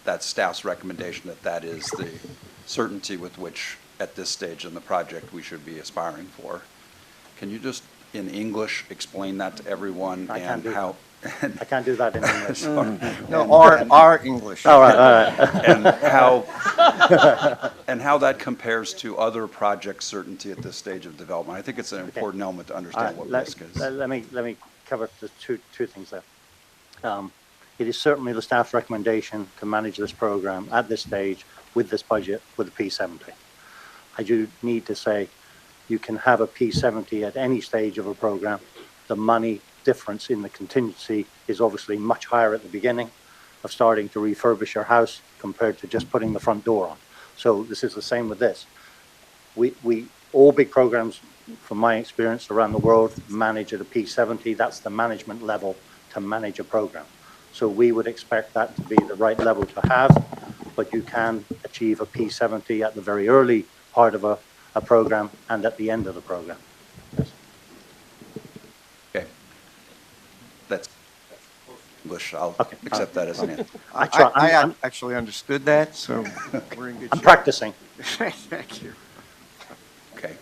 that's staff's recommendation, that is the certainty with which at this stage in the project we should be aspiring for. Can you just in English explain that to everyone I and can't do how? I can't do that in English. No, our English. All right, all right. And how that compares to other project certainty at this stage of development. I think it's an important element to understand what risk is. Let me cover the two things there. It is certainly the staff's recommendation to manage this program at this stage with this budget with a P70. I do need to say you can have a P70 at any stage of a program. The money difference in the contingency is obviously much higher at the beginning of starting to refurbish your house compared to just putting the front door on. So this is the same with this. We all big programs, from my experience around the world, manage at a P70. That's the management level to manage a program. So we would expect that to be the right level to have, but you can achieve a P70 at the very early part of a program and at the end of the program. Yes. Okay. That's English. I'll Okay. accept that as an answer. I actually understood that, so we're in good shape. I'm practicing. Thank you. Okay.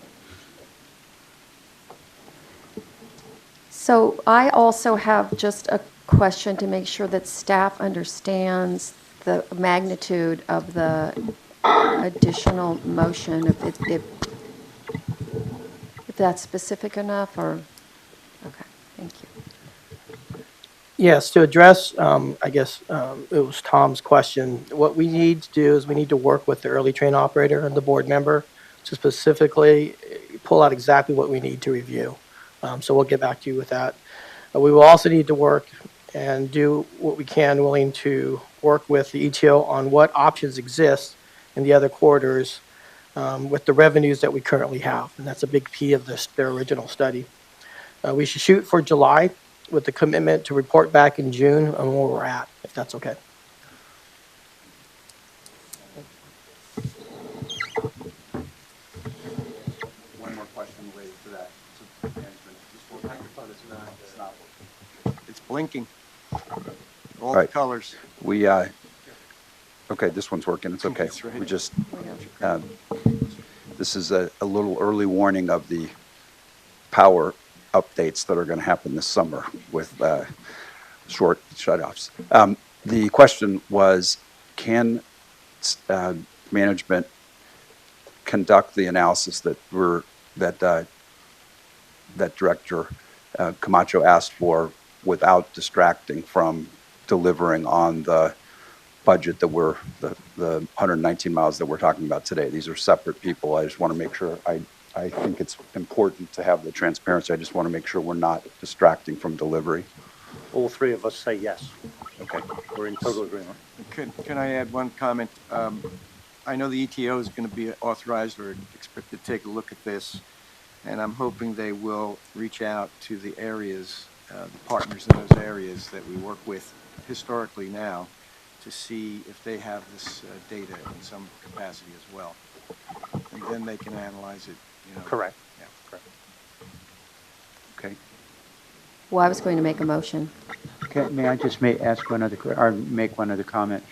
So I also have just a question to make sure that staff understands the magnitude of the additional motion, if that's specific enough, or, okay, thank you. Yes, to address, I guess it was Tom's question. What we need to do is we need to work with the early train operator and the board member to specifically pull out exactly what we need to review. So we'll get back to you with that. We will also need to work and do what we can, willing to work with the ETO on what options exist in the other corridors with the revenues that we currently have. And that's a big P of their original study. We should shoot for July with the commitment to report back in June on where we're at, if that's okay. One more question related to that. To management. It's not working. It's blinking. All Right. the colors. We, okay, this one's working, it's okay. That's right. We just, this is a little early warning of the power updates that are going to happen this summer with short shutoffs. The question was, can management conduct the analysis that that Director Camacho asked for without distracting from delivering on the budget that the 119 miles that we're talking about today? These are separate people. I just want to make sure I I think it's important to have the transparency. I just want to make sure we're not distracting from delivery. All three of us say yes. Okay. We're in total agreement. Can I add one comment? I know the ETO is going to be authorized or expected to take a look at this, and I'm hoping they will reach out to the areas, the partners in those areas that we work with historically now, to see if they have this data in some capacity as well. And then they can analyze it, you know. Correct. Yeah. Correct. Okay. Well, I was going to make a motion. Okay, may I just ask one other, or make one other comment?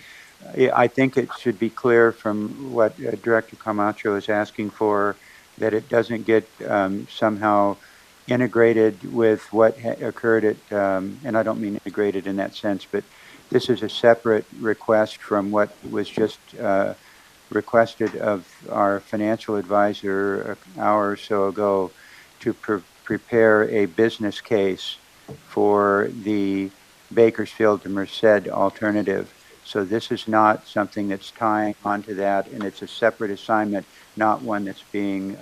I think it should be clear from what Director Camacho is asking for, that it doesn't get somehow integrated with what occurred at, and I don't mean integrated in that sense, but this is a separate request from what was just requested of our financial advisor an hour or so ago to prepare a business case for the Bakersfield to Merced alternative. So this is not something that's tying onto that, and it's a separate assignment, not one that's being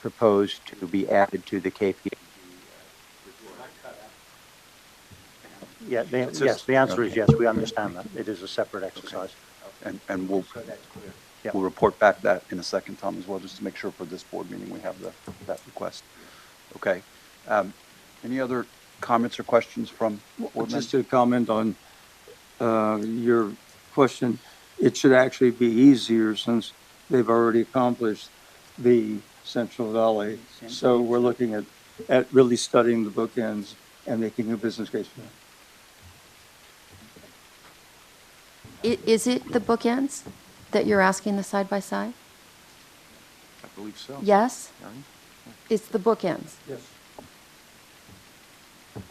proposed to be added to the KPMG. Yeah, yes, the answer is yes, we understand that. It is a separate exercise. And we'll, So that's clear. Yeah. we'll report back that in a second, Tom, as well, just to make sure for this board meeting we have that request. Okay. Any other comments or questions from board members? Just to comment on your question, it should actually be easier since they've already accomplished the Central Valley. So we're looking at really studying the bookends and making a business case for that. Is it the bookends that you're asking the side-by-side? I believe so. Yes? Right? It's the bookends? Yes.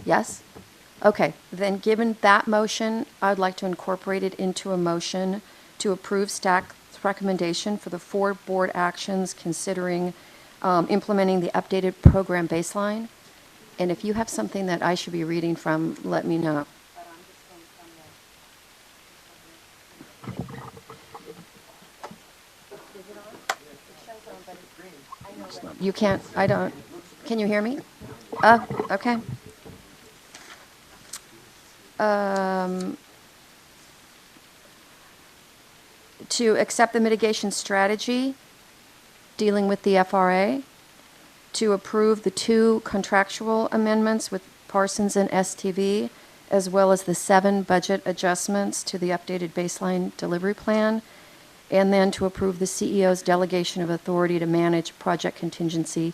Yes? Okay, then given that motion, I'd like to incorporate it into a motion to approve staff's recommendation for the 4 board actions considering implementing the updated program baseline. And if you have something that I should be reading from, let me know. You can't, I don't, can you hear me? Okay. To accept the mitigation strategy dealing with the FRA, to approve the 2 contractual amendments with Parsons and STV, as well as the 7 budget adjustments to the updated baseline delivery plan, and then to approve the CEO's delegation of authority to manage project contingency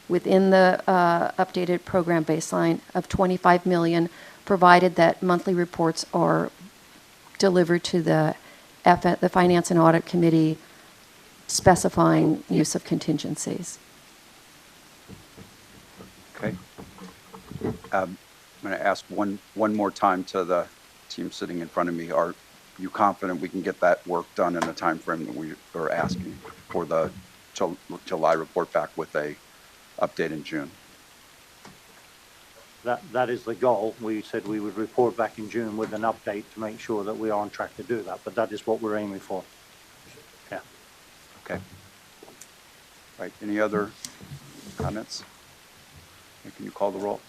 within the updated program baseline of $25 million, provided that monthly reports are delivered to the Finance and Audit Committee specifying use of contingencies. Okay. I'm going to ask one more time to the team sitting in front of me. Are you confident we can get that work done in the time frame that we are asking for the July report back with a update in June? That is the goal. We said we would report back in June with an update to make sure that we are on track to do that, but that is what we're aiming for. Yeah. Okay. Right. Any other comments? Can you call the roll?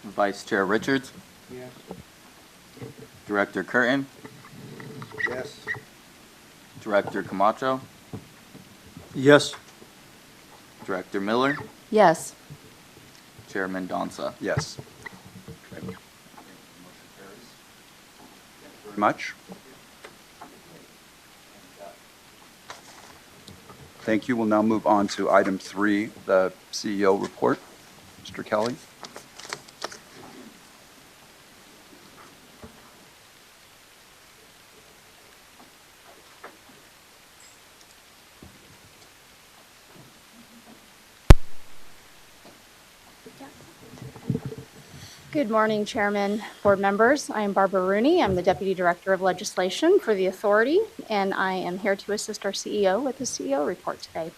Vice Chair Richards, Yes. Director Curtin, Yes. Director Camacho, Yes. Director Miller, Yes. Chairman Donza. Yes. Okay. Motion carries. Thank you very much. Thank you. We'll now move on to item 3, the CEO report. Mr. Kelly. Good morning, Chairman, board members. I am Barbara Rooney. I'm the Deputy Director of Legislation for the Authority, and I am here to assist our CEO with the CEO report today.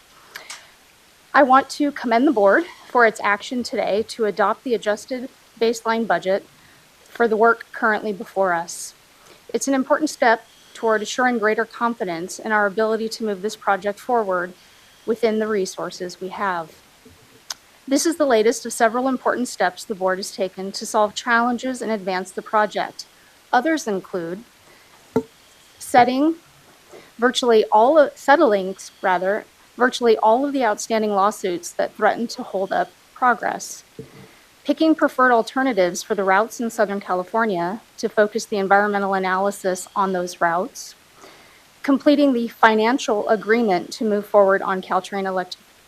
I want to commend the board for its action today to adopt the adjusted baseline budget for the work currently before us. It's an important step toward assuring greater confidence in our ability to move this project forward within the resources we have. This is the latest of several important steps the board has taken to solve challenges and advance the project. Others include settling virtually all of the outstanding lawsuits that threaten to hold up progress, picking preferred alternatives for the routes in Southern California to focus the environmental analysis on those routes, completing the financial agreement to move forward on Caltrain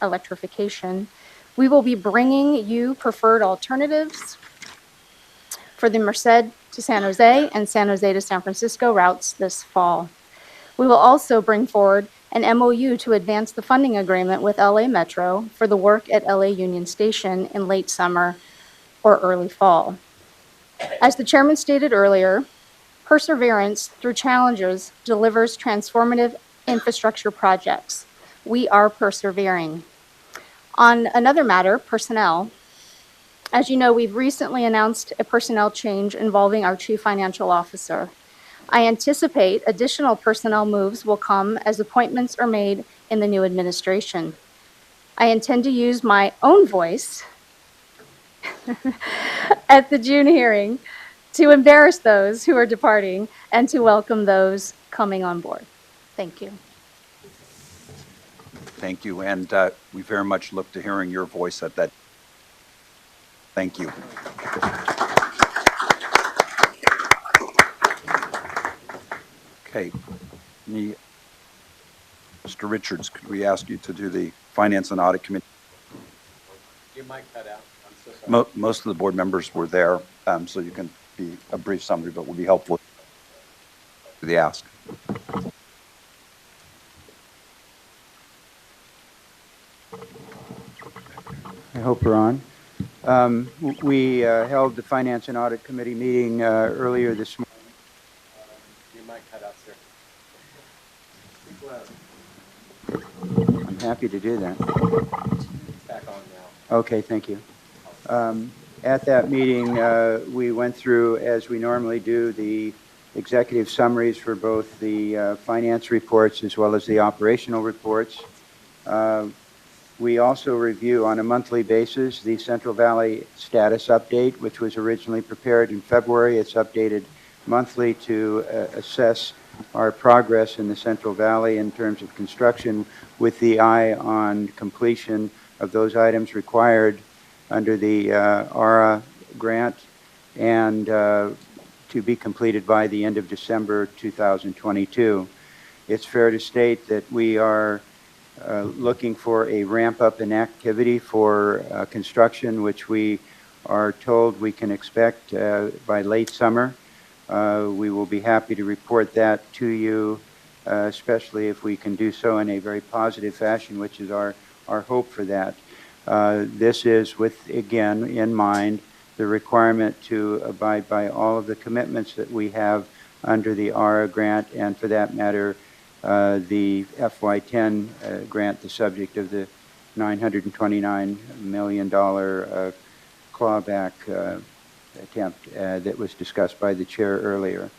electrification. We will be bringing you preferred alternatives for the Merced to San Jose and San Jose to San Francisco routes this fall. We will also bring forward an MOU to advance the funding agreement with LA Metro for the work at LA Union Station in late summer or early fall. As the chairman stated earlier, perseverance through challenges delivers transformative infrastructure projects. We are persevering. On another matter, personnel, as you know, we've recently announced a personnel change involving our chief financial officer. I anticipate additional personnel moves will come as appointments are made in the new administration. I intend to use my own voice at the June hearing to embarrass those who are departing and to welcome those coming on board. Thank you. Thank you, and we very much look to hearing your voice at that. Thank you. Okay. Mr. Richards, could we ask you to do the Finance and Audit Committee? You might cut out. I'm so sorry. Most of the board members were there, so you can be a brief summary, but will be helpful to the ask. I hope we're on. We held the Finance and Audit Committee meeting earlier this morning. You might cut out, sir. I'm happy to do that. It's back on now. Okay, thank you. At that meeting, we went through, as we normally do, the executive summaries for both the finance reports as well as the operational reports. We also review on a monthly basis the Central Valley status update, which was originally prepared in February. It's updated monthly to assess our progress in the Central Valley in terms of construction, with the eye on completion of those items required under the AHSRA grant and to be completed by the end of December 2022. It's fair to state that we are looking for a ramp up in activity for construction, which we are told we can expect by late summer. We will be happy to report that to you, especially if we can do so in a very positive fashion, which is our hope for that. This is with, again, in mind, the requirement to abide by all of the commitments that we have under the AHSRA grant, and for that matter, the FY10 grant, the subject of the $929 million clawback attempt that was discussed by the chair earlier.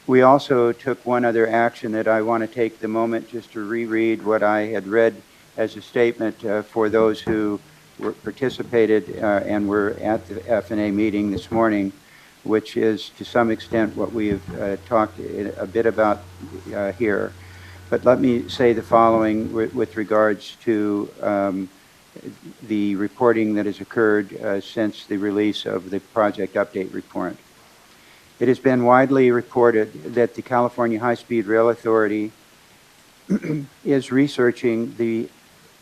We also took one other action that I want to take the moment just to reread what I had read as a statement for those who participated and were at the F&A meeting this morning, which is to some extent what we have talked a bit about here. But let me say the following with regards to the reporting that has occurred since the release of the project update report. It has been widely reported that the California High-Speed Rail Authority is researching the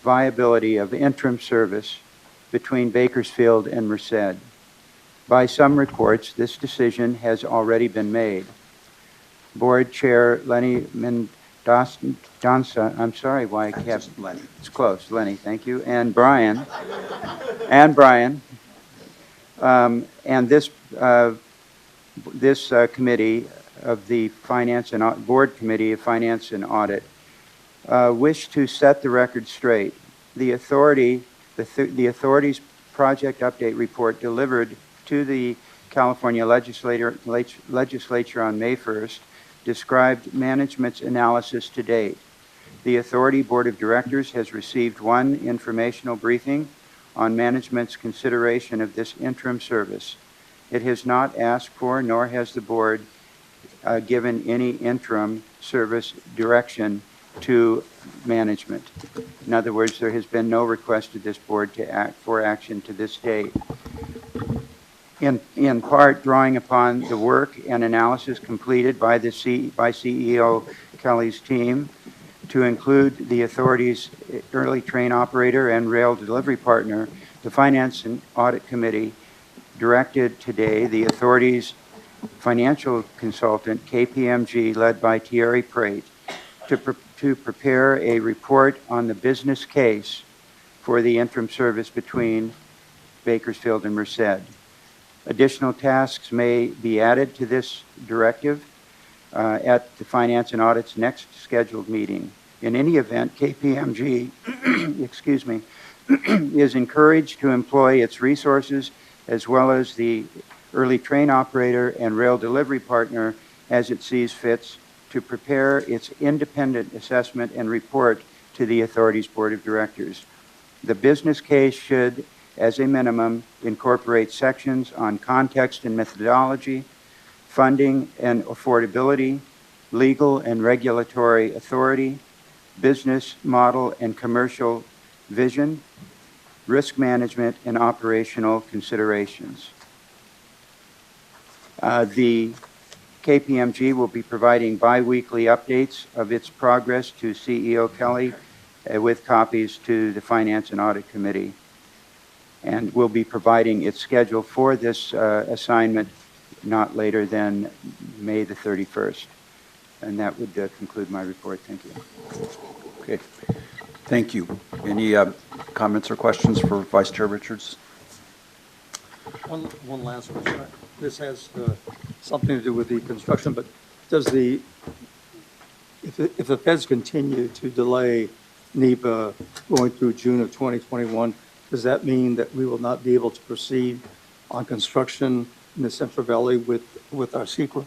viability of interim service between Bakersfield and Merced. By some reports, this decision has already been made. Board Chair Lenny Mendonca, I'm sorry why I kept Lenny. It's close, Lenny, thank you, and Brian, and this committee of the Finance and Board Committee of Finance and Audit wish to set the record straight. The authority's project update report delivered to the California legislature on May 1st described management's analysis to date. The Authority Board of Directors has received one informational briefing on management's consideration of this interim service. It has not asked for, nor has the board given any interim service direction to management. In other words, there has been no request to this board to act for action to this date. In part, drawing upon the work and analysis completed by CEO Kelly's team, to include the authority's early train operator and rail delivery partner, the Finance and Audit Committee directed today the authority's financial consultant, KPMG, led by Thierry Prate, to prepare a report on the business case for the interim service between Bakersfield and Merced. Additional tasks may be added to this directive at the Finance and Audit's next scheduled meeting. In any event, KPMG excuse me, is encouraged to employ its resources as well as the early train operator and rail delivery partner as it sees fit to prepare its independent assessment and report to the authority's board of directors. The business case should, as a minimum, incorporate sections on context and methodology, funding and affordability, legal and regulatory authority, business model and commercial vision, risk management, and operational considerations. The KPMG will be providing bi-weekly updates of its progress to CEO Kelly with copies to the Finance and Audit Committee, and will be providing its schedule for this assignment not later than May the 31st. And that would conclude my report. Thank you. Okay. Thank you. Any comments or questions for Vice Chair Richards? One last question. This has something to do with the construction, but does the, if the feds continue to delay NEPA going through June of 2021, does that mean that we will not be able to proceed on construction in the Central Valley with our secret?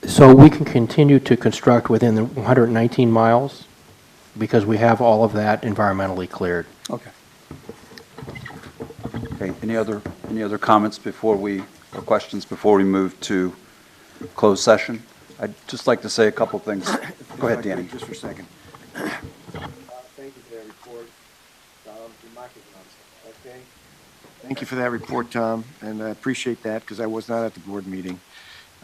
So we can continue to construct within the 119 miles because we have all of that environmentally cleared. Okay. Okay. Any other comments before or questions before we move to closed session? I'd just like to say a couple things. Go ahead, Danny. Just for a second. Thank you for that report. Your mic is on. Okay. Thank you for that report, Tom, and I appreciate that because I was not at the board meeting.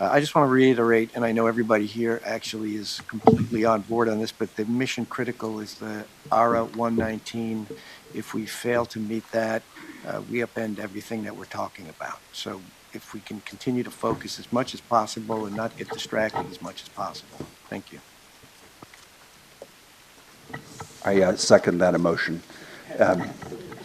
I just want to reiterate, and I know everybody here actually is completely on board on this, but the mission critical is the ARA 119. If we fail to meet that, we upend everything that we're talking about. So if we can continue to focus as much as possible and not get distracted as much as possible. Thank you. I second that emotion.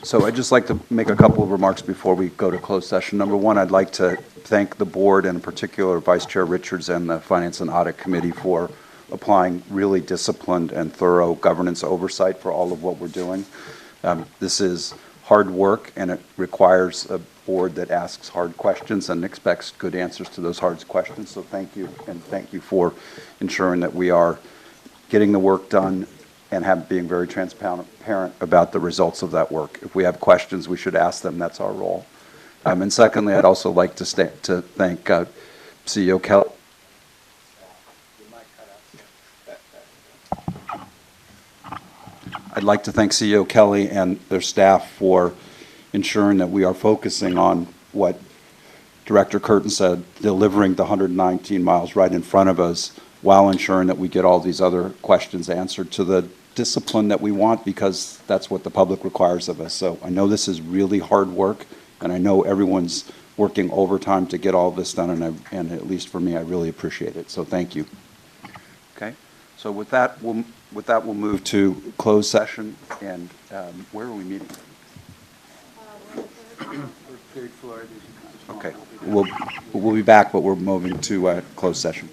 So I'd just like to make a couple of remarks before we go to closed session. Number one, I'd like to thank the board, and in particular Vice Chair Richards and the Finance and Audit Committee for applying really disciplined and thorough governance oversight for all of what we're doing. This is hard work, and it requires a board that asks hard questions and expects good answers to those hard questions. So thank you, and thank you for ensuring that we are getting the work done and being very transparent about the results of that work. If we have questions, we should ask them. That's our role. And secondly, I'd also like to thank CEO Kelly. I'd like to thank CEO Kelly and their staff for ensuring that we are focusing on what Director Curtin said, delivering the 119 miles right in front of us while ensuring that we get all these other questions answered to the discipline that we want, because that's what the public requires of us. So I know this is really hard work, and I know everyone's working overtime to get all this done, and at least for me, I really appreciate it. So thank you. Okay. So with that, we'll move to closed session, and where are we meeting? Okay. We'll be back, but we're moving to closed session.